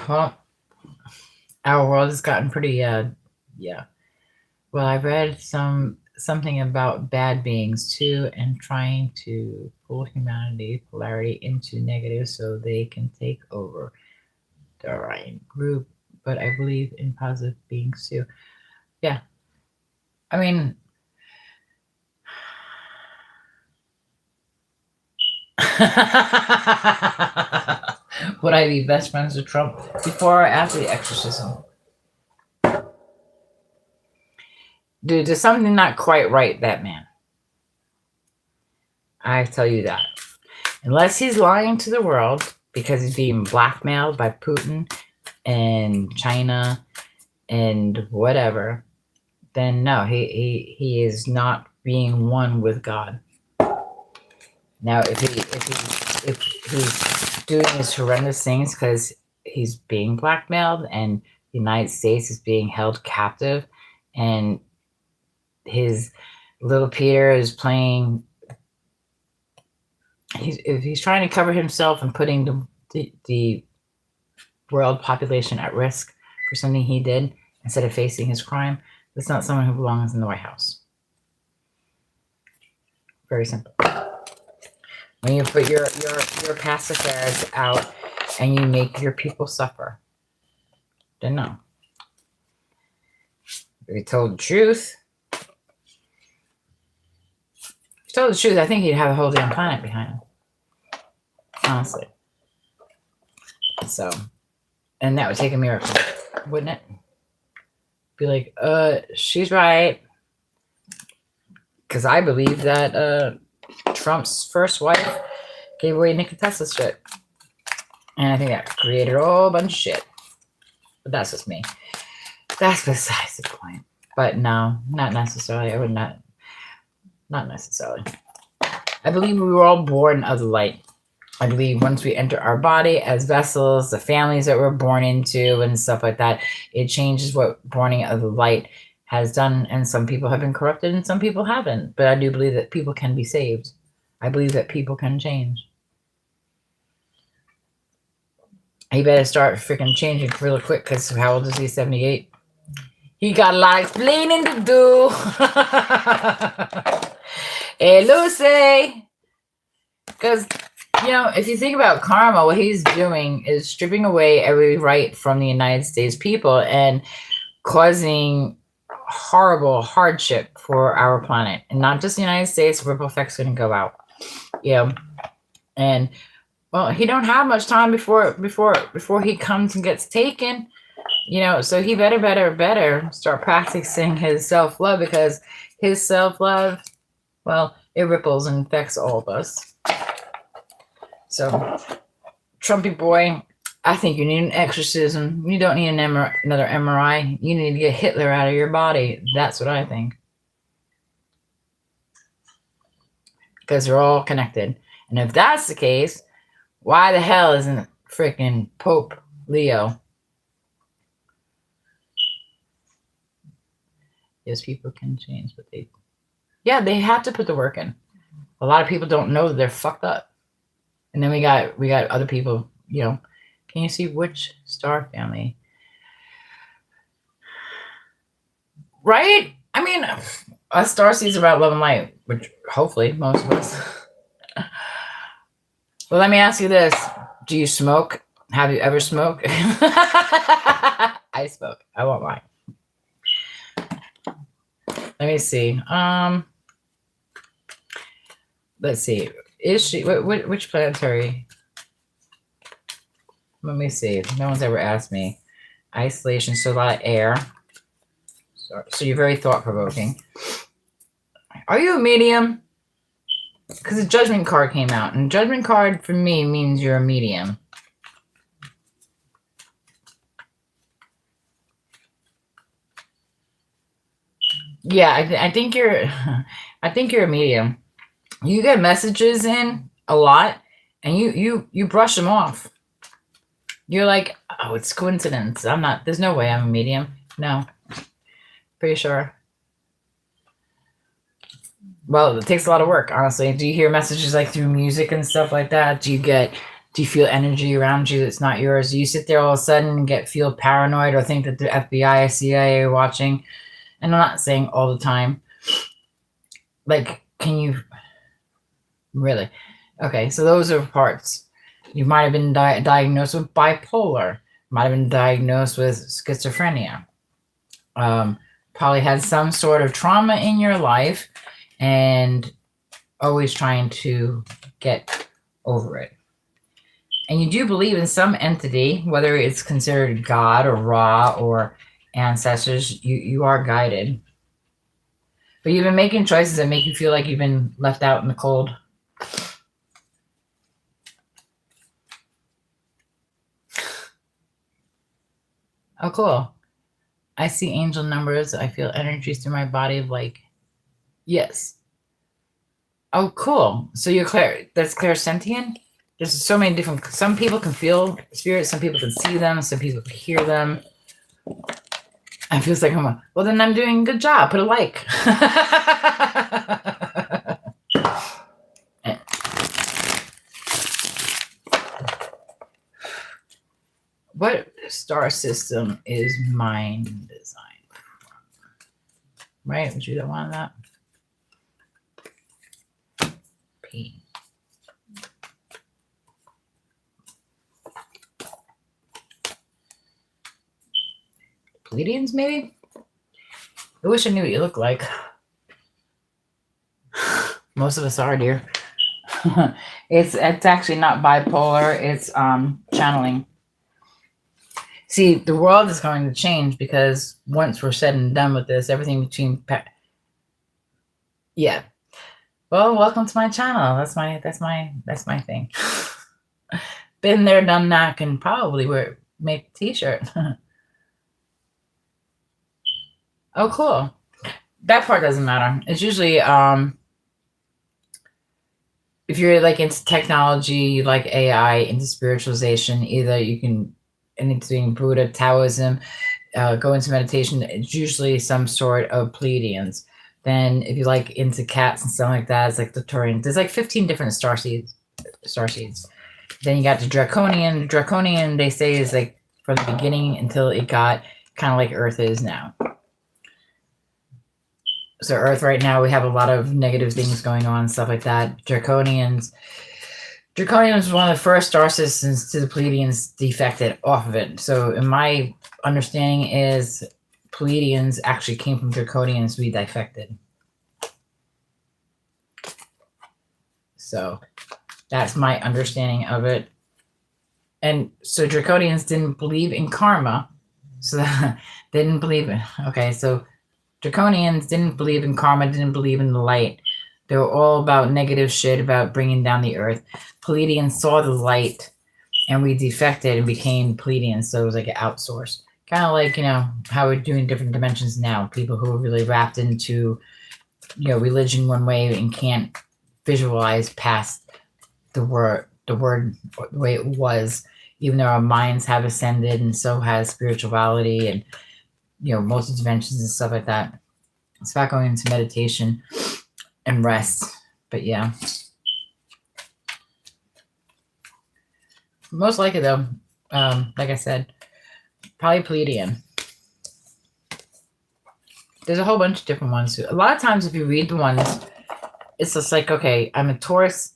Well, our world has gotten pretty, yeah. Well, I read something about bad beings too, and trying to pull humanity polarity into negative so they can take over the Orion group. But I believe in positive beings too. Yeah. Would I be best friends with Trump before or after the exorcism? Dude, there's something not quite right, that man. I tell you that. Unless he's lying to the world because he's being blackmailed by Putin and China and whatever, then no, he is not being one with God. Now, if he's doing these horrendous things because he's being blackmailed and the United States is being held captive and his little Peter is playing. He's trying to cover himself and putting the world population at risk for something he did instead of facing his crime. That's not someone who belongs in the White House. Very simple. When you put your past affairs out and you make your people suffer, then no. If he told the truth, I think he'd have a whole damn planet behind him. Honestly. So, and that would take a miracle, wouldn't it? Be like, she's right. Because I believe that Trump's first wife gave away Nikola Tesla's shit. And I think that created a whole bunch of shit. But that's just me. That's besides the point. But no, not necessarily. I would not necessarily. I believe we were all born of the light. I believe once we enter our body as vessels, the families that we're born into and stuff like that, it changes what borning of the light has done. And some people have been corrupted and some people haven't. But I do believe that people can be saved. I believe that people can change. He better start freaking changing real quick because how old is he? 78? He got a lot of explaining to do. Hey, Lucy. Because, you know, if you think about karma, what he's doing is stripping away every right from the United States people and causing horrible hardship for our planet. And not just the United States, ripple effect's going to go out. Yeah. And, well, he don't have much time before he comes and gets taken. You know, so he better start practicing his self-love, because his self-love, well, it ripples and affects all of us. So, Trumpy boy, I think you need an exorcism. You don't need another MRI. You need to get Hitler out of your body. That's what I think. Because they're all connected. And if that's the case, why the hell isn't freaking Pope Leo? Yes, people can change, but they have to put the work in. A lot of people don't know that they're fucked up. And then we got other people, you know. Can you see which star family? Right? I mean, us star seeds about love and light, which hopefully most of us. Well, let me ask you this. Do you smoke? Have you ever smoked? I smoke. I won't lie. Let me see. Let's see. Is she which planetary? Let me see. No one's ever asked me. Isolation, so a lot of air. So you're very thought-provoking. Are you a medium? Because the judgment card came out, and judgment card for me means you're a medium. Yeah, I think you're a medium. You get messages in a lot, and you brush them off. You're like, oh, it's coincidence. There's no way I'm a medium. No. Pretty sure. Well, it takes a lot of work, honestly. Do you hear messages like through music and stuff like that? Do you feel energy around you that's not yours? Do you sit there all of a sudden and feel paranoid or think that the FBI, CIA are watching? And I'm not saying all the time. Like, can you really? Okay, so those are parts. You might have been diagnosed with bipolar. Might have been diagnosed with schizophrenia. Probably had some sort of trauma in your life and always trying to get over it. And you do believe in some entity, whether it's considered God or Ra or ancestors, you are guided. But you've been making choices that make you feel like you've been left out in the cold. Oh, cool. I see angel numbers. I feel energies through my body of like, yes. Oh, cool. So you're that's clairsentient? There's so many different, some people can feel spirits, some people can see them, some people can hear them. It feels like well, then I'm doing a good job. Put a like. What star system is mind designed from? Right? Would you want that? P. Pleiadians, maybe? I wish I knew what you look like. Most of us are, dear. It's actually not bipolar. It's channeling. See, the world is going to change because once we're said and done with this, everything between yeah. Well, welcome to my channel. That's my thing. Been there, done that. Can probably make a t-shirt. Oh, cool. That part doesn't matter. It's usually if you're like into technology, like AI, into spiritualization, either you can into Buddha, Taoism, go into meditation. It's usually some sort of Pleiadians. Then if you like into cats and stuff like that, it's like the Turian. There's like 15 different star seeds. Then you got the Draconian. The Draconian, they say, is like from the beginning until it got kind of like Earth is now. So Earth right now, we have a lot of negative things going on, stuff like that. Draconians was one of the first star systems to the Pleiadians defected off of it. So in my understanding is Pleiadians actually came from Draconians to be defected. So that's my understanding of it. And so Draconians didn't believe in karma. So they didn't believe in, okay, so Draconians didn't believe in karma, didn't believe in the light. They were all about negative shit, about bringing down the earth. Pleiadians saw the light, and we defected and became Pleiadians, so it was like an outsource. Kind of like, how we're doing different dimensions now. People who are really wrapped into, religion one way and can't visualize past the word the way it was, even though our minds have ascended and so has spirituality and multi-dimensions and stuff like that. It's about going into meditation and rest. But yeah. Most likely though, like I said, probably Pleiadian. There's a whole bunch of different ones. A lot of times if you read the ones, it's just like, okay, I'm a Taurus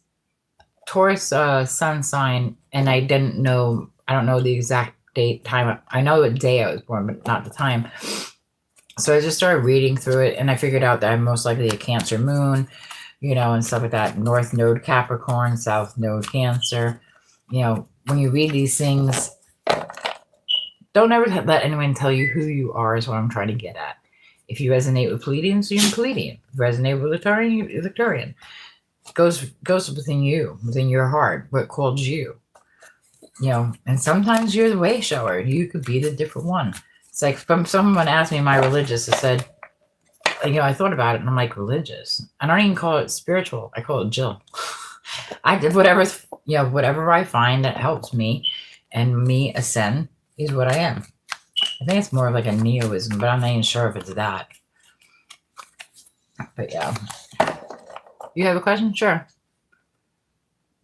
sun sign, and I don't know the exact date, time. I know what day I was born, but not the time. So I just started reading through it, and I figured out that I'm most likely a Cancer moon, and stuff like that. North node Capricorn, South node Cancer. When you read these things, don't ever let anyone tell you who you are, is what I'm trying to get at. If you resonate with Pleiadians, you're Pleiadian. If you resonate with Arcturian, you're Arcturian. It goes within you, within your heart, what called you. And sometimes you're the way shower. You could be the different one. It's like someone asked me, am I religious? I said, I thought about it, and I'm like, religious? I don't even call it spiritual. I call it Jill. I did whatever I find that helps me, and me ascend is what I am. I think it's more of like a neoism, but I'm not even sure if it's that. But yeah. You have a question? Sure.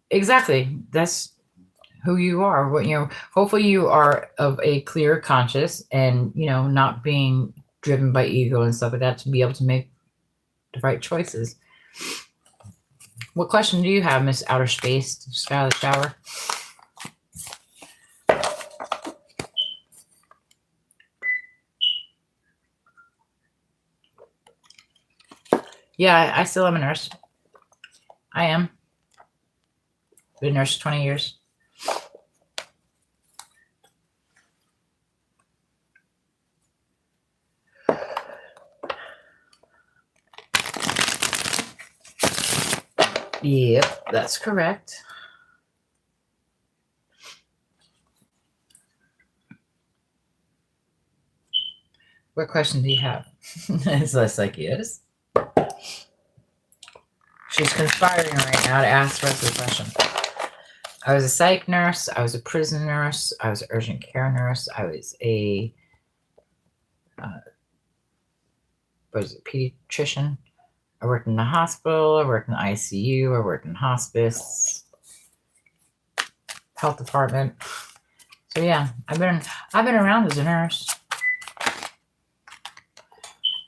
Exactly. That's who you are. Hopefully you are of a clear conscious and, not being driven by ego and stuff like that, to be able to make the right choices. What question do you have, Miss Outer Space, Skylar Shower? Yeah, I still am a nurse. I am. Been a nurse for 20 years. Yep, that's correct. What question do you have? It's less like yes. She's conspiring right now to ask the rest of the question. I was a psych nurse. I was a prison nurse. I was an urgent care nurse. I was a was a pediatrician. I worked in the hospital. I worked in the ICU. I worked in hospice, health department. So yeah, I've been around as a nurse.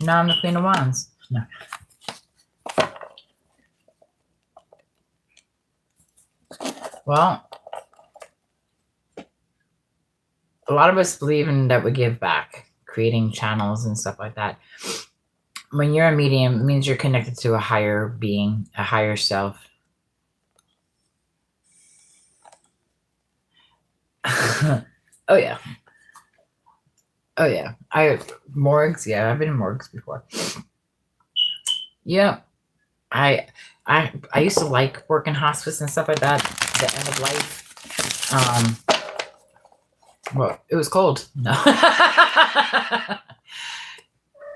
Now I'm the Queen of Wands. No. Well, a lot of us believe in that we give back, creating channels and stuff like that. When you're a medium, it means you're connected to a higher being, a higher self. Oh yeah. Oh yeah. Morgues, yeah, I've been in morgues before. Yeah. I used to like working hospice and stuff like that. The end of life. Well, it was cold. No.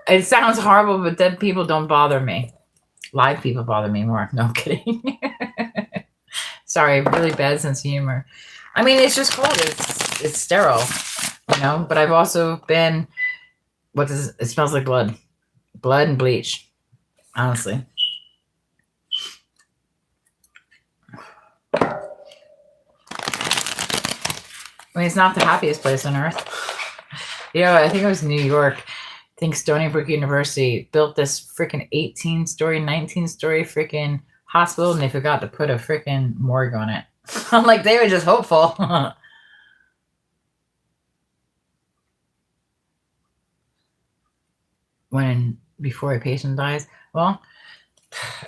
It sounds horrible, but dead people don't bother me. Live people bother me more. No, I'm kidding. Sorry, really bad sense of humor. I mean, it's just cold. It's sterile, But I've also been. It smells like blood and bleach. Honestly. I mean, it's not the happiest place on earth. I think it was New York. I think Stony Brook University built this freaking 18-story, 19-story freaking hospital, and they forgot to put a freaking morgue on it. I'm like, they were just hopeful. Before a patient dies, well,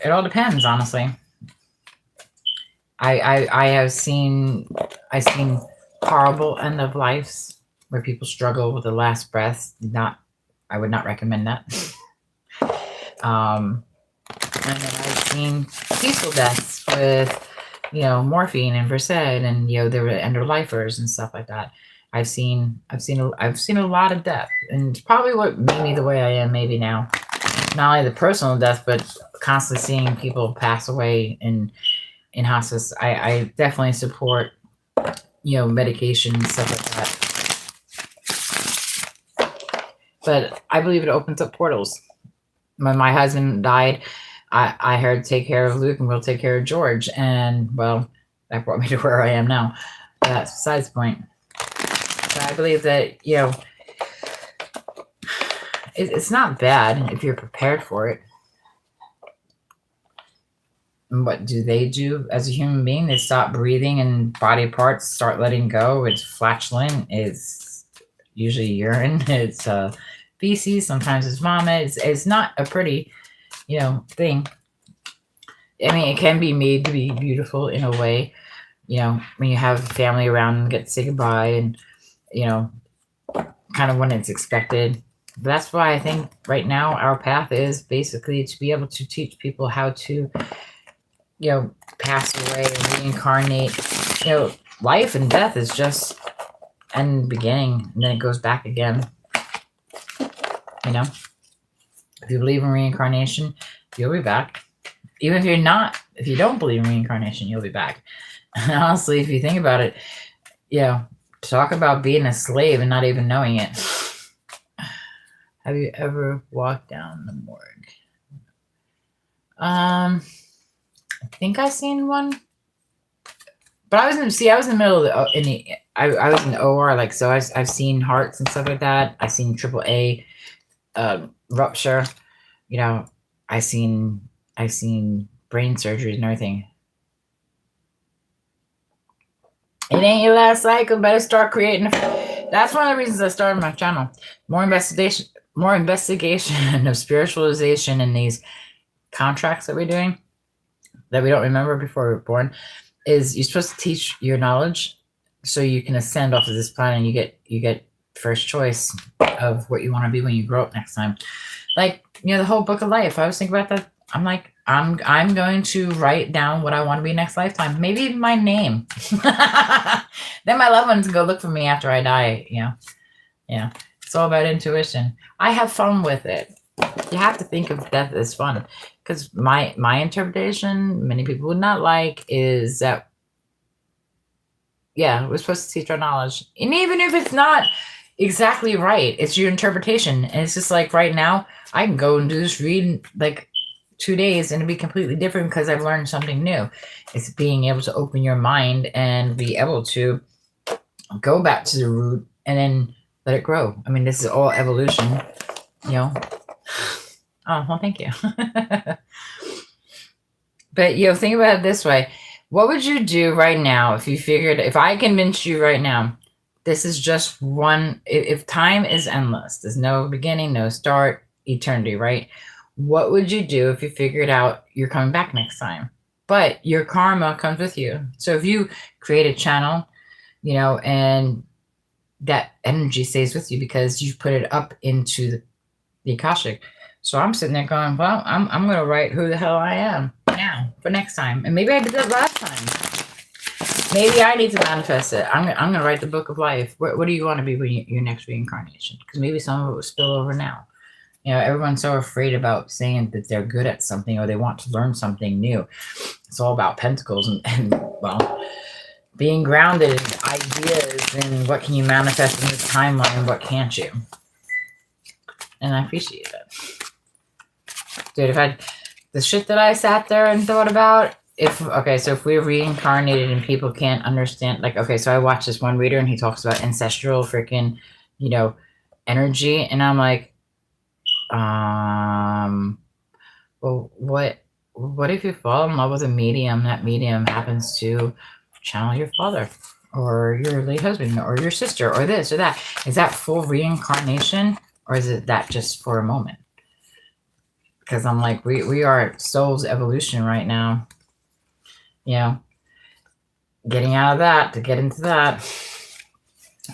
it all depends, honestly. I've seen horrible end of lives where people struggle with the last breath. I would not recommend that. And then I've seen peaceful deaths with, morphine and Versed, and there were end-of-lifers and stuff like that. I've seen a lot of death, and it's probably what made me the way I am maybe now. Not only the personal death, but constantly seeing people pass away in hospice. I definitely support, medication and stuff like that. But I believe it opens up portals. When my husband died, I had to take care of Luke, and we'll take care of George. And, well, that brought me to where I am now. But that's besides the point. But I believe that, it's not bad if you're prepared for it. And what do they do as a human being? They stop breathing, and body parts start letting go. It's flatulent. It's usually urine. It's feces. Sometimes it's vomit. It's not a pretty, thing. I mean, it can be made to be beautiful in a way, when you have family around and get to say goodbye, and, kind of when it's expected. But that's why I think right now our path is basically to be able to teach people how to, pass away and reincarnate. Life and death is just end beginning, and then it goes back again. If you believe in reincarnation, you'll be back. Even if you don't believe in reincarnation, you'll be back. And honestly, if you think about it, talk about being a slave and not even knowing it. Have you ever walked down the morgue? I think I've seen one, but I was in the middle of I was in the OR, so I've seen hearts and stuff like that. I've seen AAA rupture. I've seen brain surgeries and everything. It ain't your last cycle. Better start creating. That's one of the reasons I started my channel. More investigation of spiritualization in these contracts that we're doing that we don't remember before we were born. Is you're supposed to teach your knowledge so you can ascend off of this planet, and you get first choice of what you want to be when you grow up next time. The whole book of life. I was thinking about that. I'm like, I'm going to write down what I want to be next lifetime. Maybe my name. Then my loved ones can go look for me after I die. Yeah. It's all about intuition. I have fun with it. You have to think of death as fun, because my interpretation, many people would not like, is that we're supposed to teach our knowledge, and even if it's not, Exactly right. It's your interpretation. And it's just like right now, I can go and do this read in like 2 days and it'd be completely different because I've learned something new. It's being able to open your mind and be able to go back to the root and then let it grow. I mean, this is all evolution, you know. Oh, well, thank you. But, think about it this way. What would you do right now if I convinced you right now, this is just one, if time is endless, there's no beginning, no start, eternity, right? What would you do if you figured out you're coming back next time? But your karma comes with you. So if you create a channel, and that energy stays with you because you've put it up into the Akashic. So I'm sitting there going, well, I'm going to write who the hell I am now for next time. And maybe I did that last time. Maybe I need to manifest it. I'm going to write the book of life. What do you want to be when your next reincarnation? Because maybe some of it will spill over now. Everyone's so afraid about saying that they're good at something or they want to learn something new. It's all about pentacles and well, being grounded in ideas and what can you manifest in this timeline and what can't you. And I appreciate that. Dude, the shit that I sat there and thought about, so if we're reincarnated and people can't understand, so I watched this one reader and he talks about ancestral freaking, energy. And I'm like, well, what if you fall in love with a medium? That medium happens to channel your father or your late husband or your sister or this or that. Is that full reincarnation or is it that just for a moment? Because I'm like, we are soul's evolution right now. Getting out of that to get into that.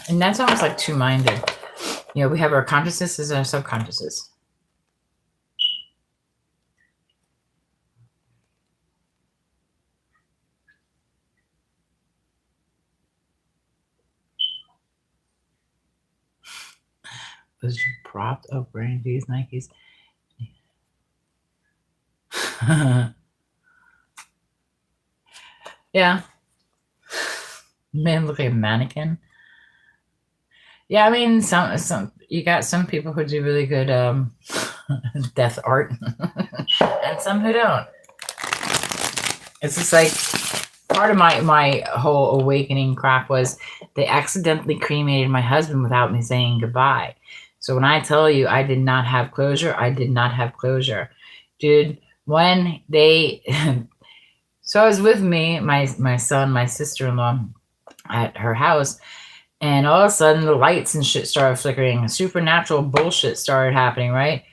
And that's almost like two-minded. We have our consciousnesses and our subconsciouses. Was you propped up wearing these Nikes? Yeah. Man, look like a mannequin. Yeah, I mean, some you got some people who do really good death art, and some who don't. It's just like part of my whole awakening crap was they accidentally cremated my husband without me saying goodbye. So when I tell you I did not have closure, I did not have closure, dude. When they, so I was with me, my son, my sister-in-law, at her house. And all of a sudden, the lights and shit started flickering. Supernatural bullshit started happening, right?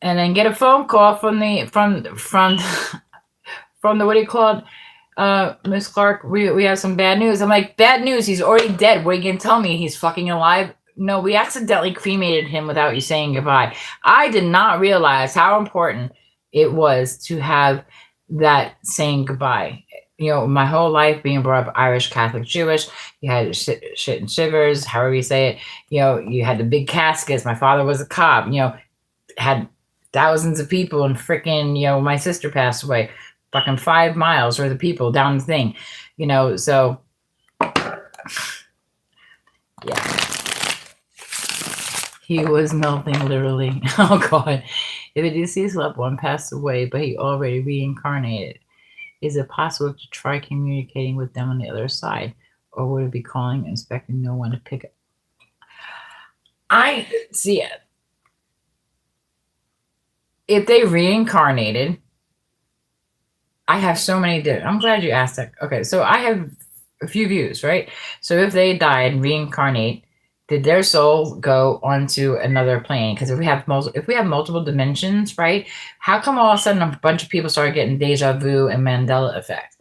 And then get a phone call from the what do you call it? Miss Clark, we have some bad news. I'm like, bad news? He's already dead. What are you gonna tell me? He's fucking alive? No, we accidentally cremated him without you saying goodbye. I did not realize how important it was to have that saying goodbye. My whole life being brought up Irish, Catholic, Jewish, you had shit and shivers, however you say it. You had the big caskets. My father was a cop, had thousands of people and freaking, my sister passed away. Fucking 5 miles worth of people down the thing, so yeah. He was melting literally. Oh God. If a deceased loved one passed away, but he already reincarnated, is it possible to try communicating with them on the other side? Or would it be calling and expecting no one to pick up? I see it. If they reincarnated, I have so many I'm glad you asked that. Okay, so I have a few views, right? So if they died and reincarnate, did their soul go onto another plane? Because if we have multiple dimensions, right? How come all of a sudden a bunch of people started getting deja vu and Mandela effect?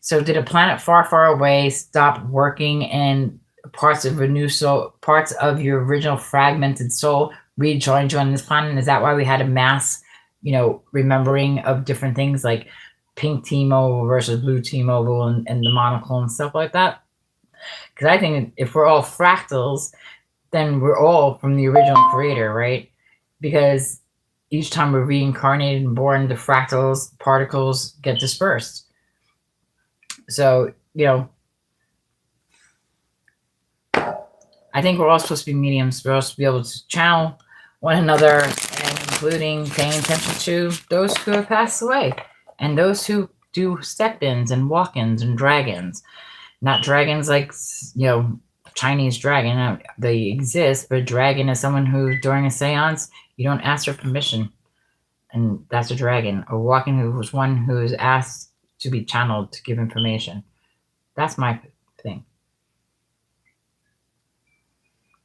So did a planet far, far away stop working and parts of your original fragmented soul rejoined you on this planet? And is that why we had a mass, remembering of different things like pink T-Mobile versus blue T-Mobile and the monocle and stuff like that? Because I think if we're all fractals, then we're all from the original creator, right? Because each time we're reincarnated and born, the fractals, particles get dispersed. So, I think we're all supposed to be mediums. We're all supposed to be able to channel one another, and including paying attention to those who have passed away and those who do step-ins and walk-ins and dragons. Not dragons like, Chinese dragon. They exist, but a dragon is someone who, during a seance, you don't ask for permission, and that's a dragon. A walking who was one who is asked to be channeled to give information. That's my thing.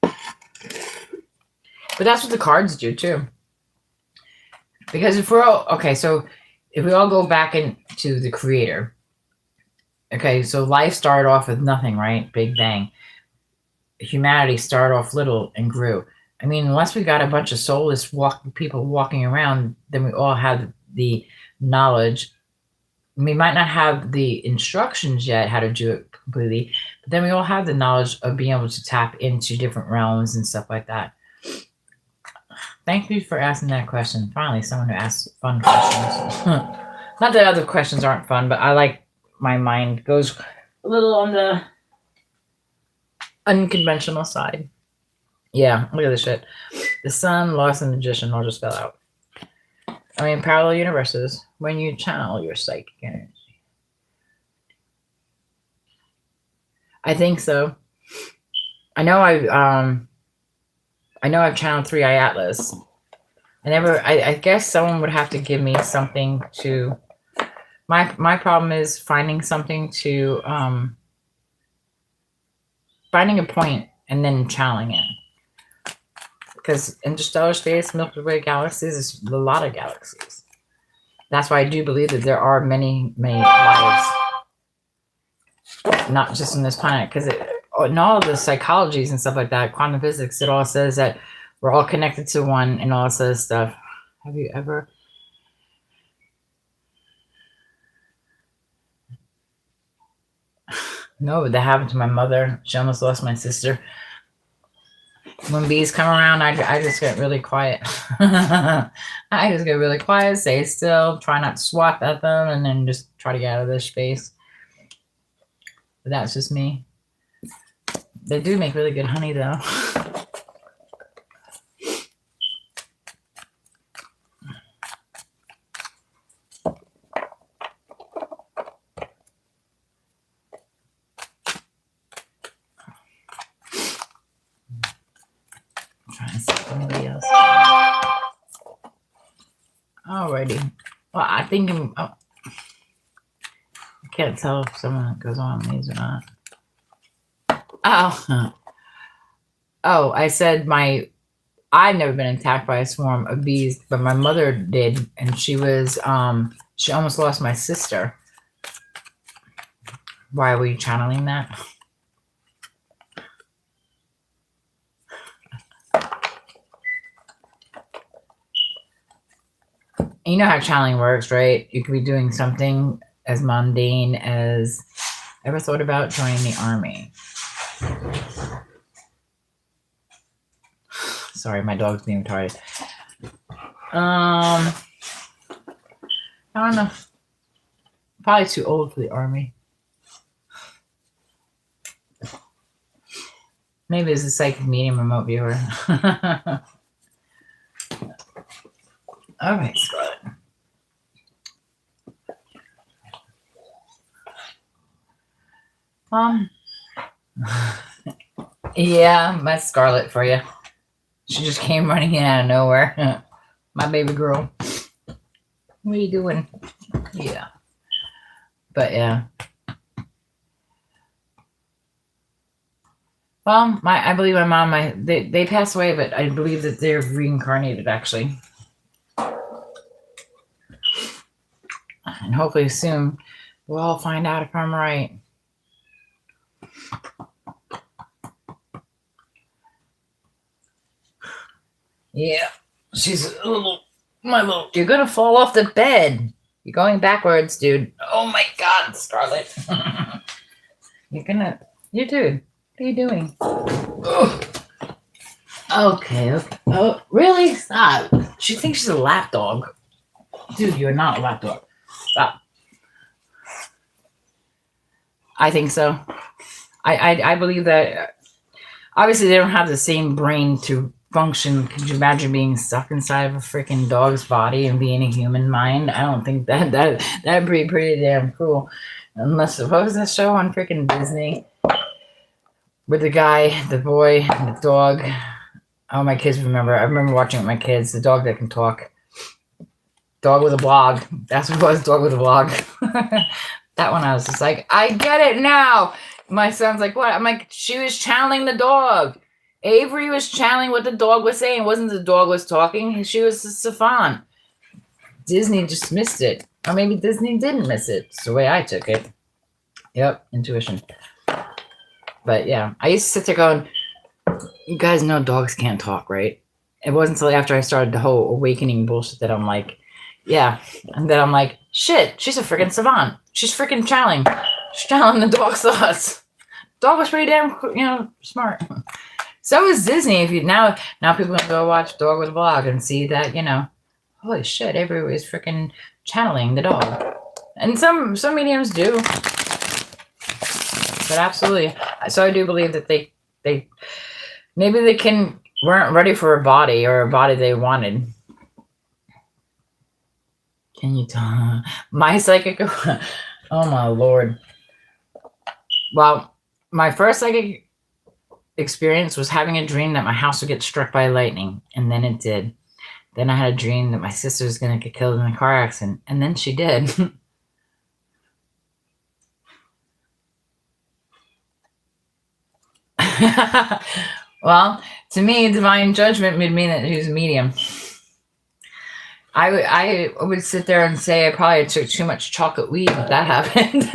But that's what the cards do too. Because if we're all okay, so if we all go back into the creator, okay, so life started off with nothing, right? Big bang. Humanity started off little and grew. I mean, unless we got a bunch of soulless people walking around, then we all have the knowledge. We might not have the instructions yet how to do it completely, but then we all have the knowledge of being able to tap into different realms and stuff like that. Thank you for asking that question. Finally, someone who asks fun questions. Not that other questions aren't fun, but I like my mind goes a little on the unconventional side. Yeah, look at this shit. The sun, lost the magician, all just fell out. I mean, parallel universes, when you channel your psychic energy. I think so. I know I've channeled 3-Eye Atlas. I guess someone would have to give me something to. My problem is finding something to finding a point and then channeling it. Because interstellar space, Milky Way galaxies, is a lot of galaxies. That's why I do believe that there are many, many lives, not just on this planet. Because in all the psychologies and stuff like that, quantum physics, it all says that we're all connected to one and all this stuff. Have you ever? No, that happened to my mother. She almost lost my sister. When bees come around, I just get really quiet. I just get really quiet, stay still, try not to swat at them, and then just try to get out of their space. But that's just me. They do make really good honey, though. Trying to see somebody else. Alrighty. Well, I think I can't tell if someone goes on these or not. Oh, I said I've never been attacked by a swarm of bees, but my mother did, and she almost lost my sister. Why were you channeling that? You know how channeling works, right? You could be doing something as mundane as, ever thought about joining the army? Sorry, my dog's being retarded. I don't know. Probably too old for the army. Maybe it's a psychic medium remote viewer. All right, Scarlett. Yeah, that's Scarlett for you. She just came running in out of nowhere. My baby girl. What are you doing? Yeah. But yeah. Well, I believe my mom, they passed away, but I believe that they're reincarnated, actually. And hopefully soon we'll all find out if I'm right. Yeah, she's you're gonna fall off the bed. You're going backwards, dude. Oh my God, Scarlett. You're dude, what are you doing? Ugh. Okay. Oh, really? Stop. She thinks she's a lap dog. Dude, you're not a lap dog. Stop. I think so. I believe that Obviously, they don't have the same brain to function. Could you imagine being stuck inside of a freaking dog's body and being a human mind? I don't think that'd be pretty damn cool. Unless, what was that show on freaking Disney with the guy, the boy, and the dog? Oh, my kids remember. I remember watching it with my kids. The dog that can talk. Dog with a blog. That's what it was. Dog with a blog. That one, I was just like, I get it now. My son's like, what? I'm like, she was channeling the dog. Avery was channeling what the dog was saying. It wasn't the dog was talking. She was the savant. Disney just missed it. Or maybe Disney didn't miss it. It's the way I took it. Yep, intuition. But yeah, I used to sit there going, you guys know dogs can't talk, right? It wasn't until after I started the whole awakening bullshit that I'm like, yeah. And then I'm like, shit, she's a freaking savant. She's freaking channeling. She's channeling the dog's thoughts. Dog was pretty damn, smart. So is Disney. If you now people can go watch Dog with a Blog and see that, holy shit, everybody is freaking channeling the dog. And some mediums do. But absolutely. So I do believe that they maybe they weren't ready for a body or a body they wanted. Can you tell? My psychic? Oh my Lord. Well, my first psychic experience was having a dream that my house would get struck by lightning, and then it did. Then I had a dream that my sister was going to get killed in a car accident, and then she did. Well, to me, divine judgment would mean that he was a medium. I would sit there and say I probably took too much chocolate weed if that happened.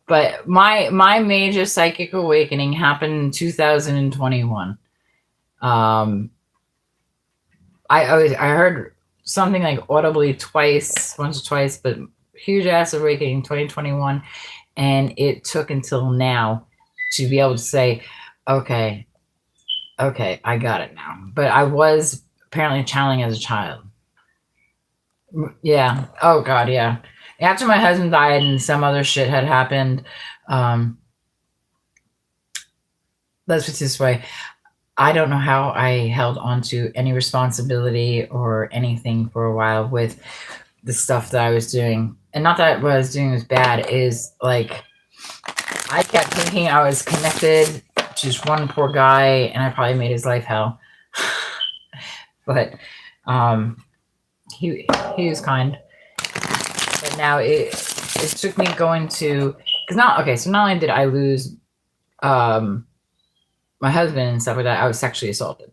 But my major psychic awakening happened in 2021. I heard something like audibly once or twice, but huge ass awakening 2021, and it took until now to be able to say, okay, I got it now. But I was apparently channeling as a child. Yeah. Oh God, yeah. After my husband died and some other shit had happened, let's put it this way. I don't know how I held on to any responsibility or anything for a while with the stuff that I was doing. And not that what I was doing was bad, is like I kept thinking I was connected to just one poor guy and I probably made his life hell. But he was kind. But now it took me going to, so not only did I lose my husband and stuff like that, I was sexually assaulted.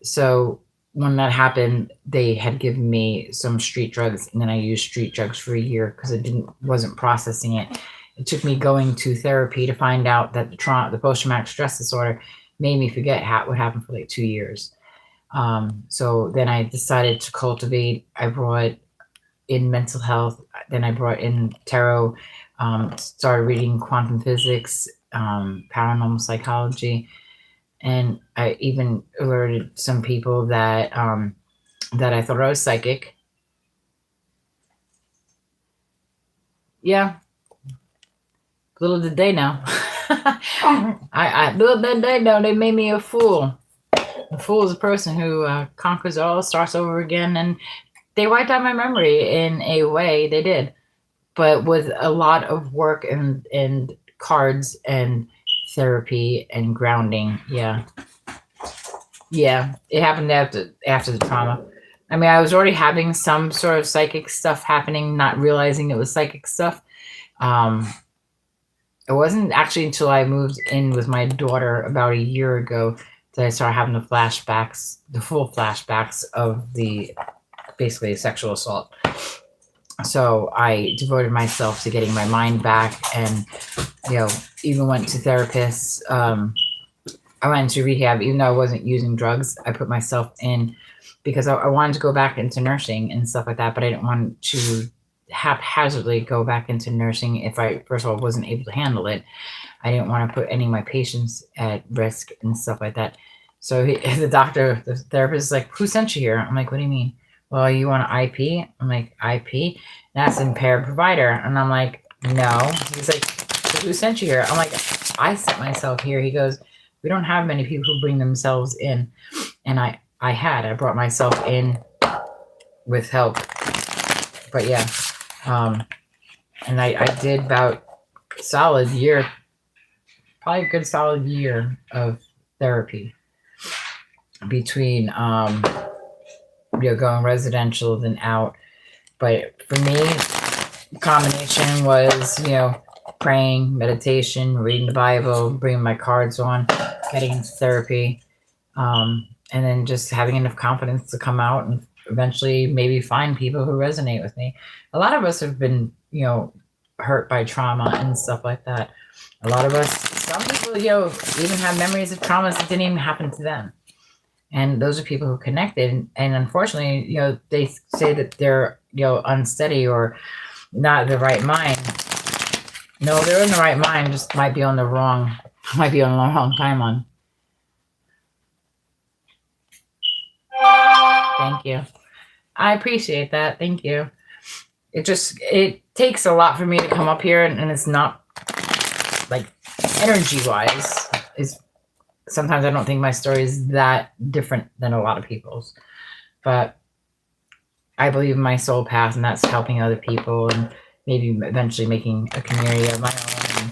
So when that happened, they had given me some street drugs, and then I used street drugs for a year because I wasn't processing it. It took me going to therapy to find out that the post-traumatic stress disorder made me forget what happened for like 2 years. So then I decided to cultivate. I brought in mental health. Then I brought in tarot, started reading quantum physics, paranormal psychology. And I even alerted some people that that I thought I was psychic. Yeah. Little did they know. Little did they know they made me a fool. A fool is a person who conquers all, starts over again, and they wiped out my memory in a way. They did, but with a lot of work and cards and therapy and grounding. Yeah, it happened after the trauma. I mean, I was already having some sort of psychic stuff happening, not realizing it was psychic stuff. It wasn't actually until I moved in with my daughter about a year ago that I started having the full flashbacks of basically sexual assault. So I devoted myself to getting my mind back, and even went to therapists. I went into rehab, even though I wasn't using drugs. I put myself in because I wanted to go back into nursing and stuff like that, but I didn't want to haphazardly go back into nursing if I, first of all, wasn't able to handle it. I didn't want to put any of my patients at risk and stuff like that. So the therapist is like, who sent you here? I'm like, what do you mean? Well, you want an IP? I'm like, IP? That's impaired provider. And I'm like, no. He's like, so who sent you here? I'm like, I sent myself here. He goes, we don't have many people who bring themselves in. And I brought myself in with help. But yeah, and I did about solid year, probably a good solid year of therapy between going residential then out. But for me, the combination was praying, meditation, reading the Bible, bringing my cards on, getting into therapy, and then just having enough confidence to come out and eventually maybe find people who resonate with me. A lot of us have been hurt by trauma and stuff like that. A lot of us, some people even have memories of traumas that didn't even happen to them. And those are people who connected. And unfortunately, they say that they're, unsteady or not in the right mind. No, they're in the right mind, just might be on the wrong timeline. Thank you. I appreciate that. Thank you. It takes a lot for me to come up here, and it's not like energy-wise. Sometimes I don't think my story is that different than a lot of people's, but I believe in my soul path, and that's helping other people and maybe eventually making a community of my own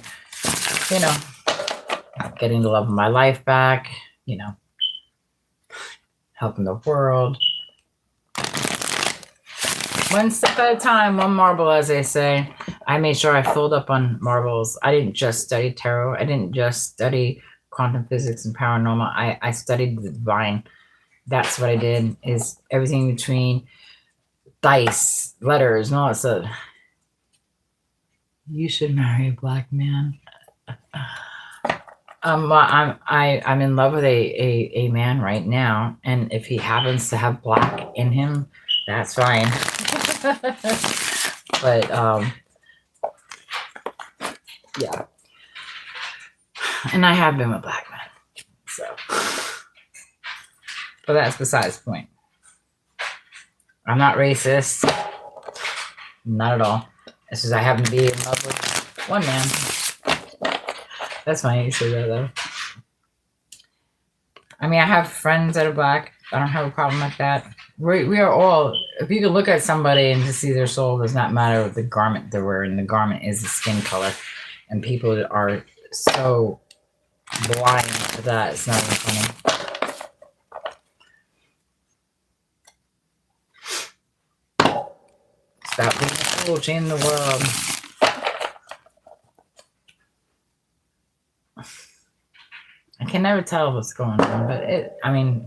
and, getting the love of my life back, helping the world. One step at a time, one marble, as they say. I made sure I filled up on marbles. I didn't just study tarot. I didn't just study quantum physics and paranormal. I studied the divine. That's what I did, is everything between dice, letters, and all that stuff. You should marry a black man. I'm in love with a man right now, and if he happens to have black in him, that's fine. But yeah, and I have been with black men, so. But that's besides the point. I'm not racist, not at all. It's just I happen to be in love with one man. That's funny you say that, though. I mean, I have friends that are black. I don't have a problem with that. We are all, if you can look at somebody and just see their soul, does not matter what the garment they're wearing. The garment is the skin color. And people are so blind to that. It's not even funny. Stop being a fool, change the world. I can never tell what's going on, but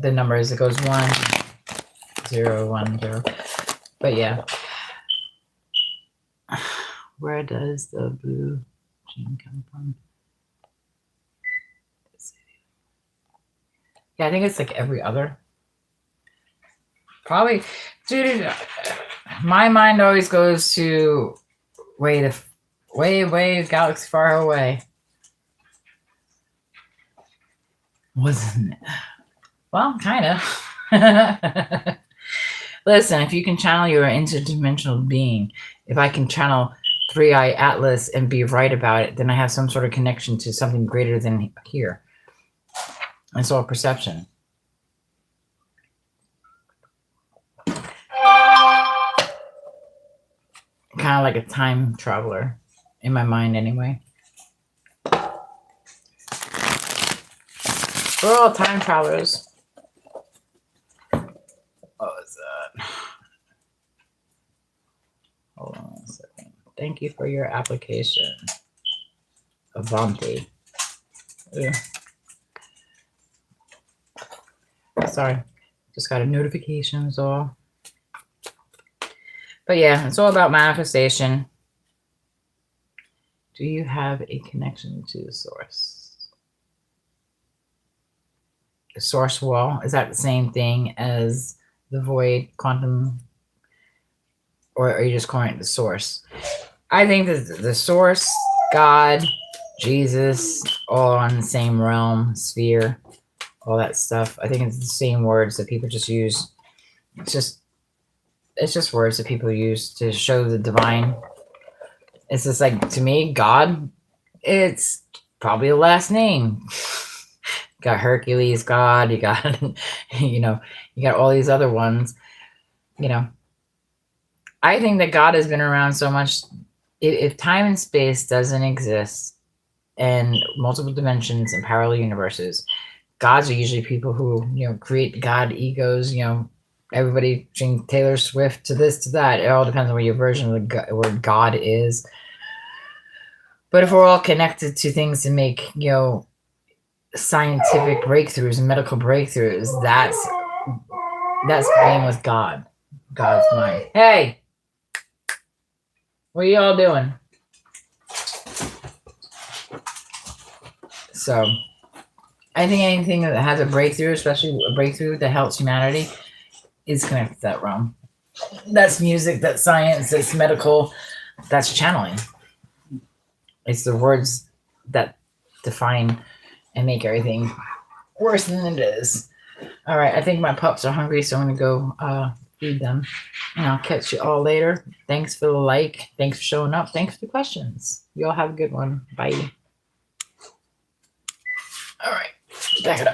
the numbers, it goes 1, 0, 1, 0. But yeah. Where does the blue gene come from? Yeah, I think it's like every other. Probably, dude, my mind always goes to way, galaxy far away. Wasn't it? Well, kind of. Listen, if you can channel your interdimensional being, if I can channel Three Eye Atlas and be right about it, then I have some sort of connection to something greater than here. It's all perception. Kind of like a time traveler in my mind, anyway. We're all time travelers. What was that? Hold on a second. Thank you for your application. Avanti. Ugh. Sorry. Just got a notification, is all. But yeah, it's all about manifestation. Do you have a connection to the source? The source wall, is that the same thing as the void, quantum, or are you just calling it the source? I think that the source, God, Jesus, all on the same realm, sphere, all that stuff. I think it's the same words that people just use. It's just words that people use to show the divine. It's just like, to me, God, it's probably a last name. You got Hercules, God, you got, you know, you got all these other ones, you know. I think that God has been around so much. If time and space doesn't exist and multiple dimensions and parallel universes, gods are usually people who, create God egos, everybody from Taylor Swift to this to that. It all depends on what your version of the word God is. But if we're all connected to things to make, scientific breakthroughs and medical breakthroughs, that's being with God. God's mind. Hey, what are y'all doing? So I think anything that has a breakthrough, especially a breakthrough that helps humanity, is connected to that realm. That's music, that's science, that's medical, that's channeling. It's the words that define and make everything worse than it is. All right, I think my pups are hungry, so I'm going to go feed them. And I'll catch you all later. Thanks for the like. Thanks for showing up. Thanks for the questions. You all have a good one. Bye. All right, back it up.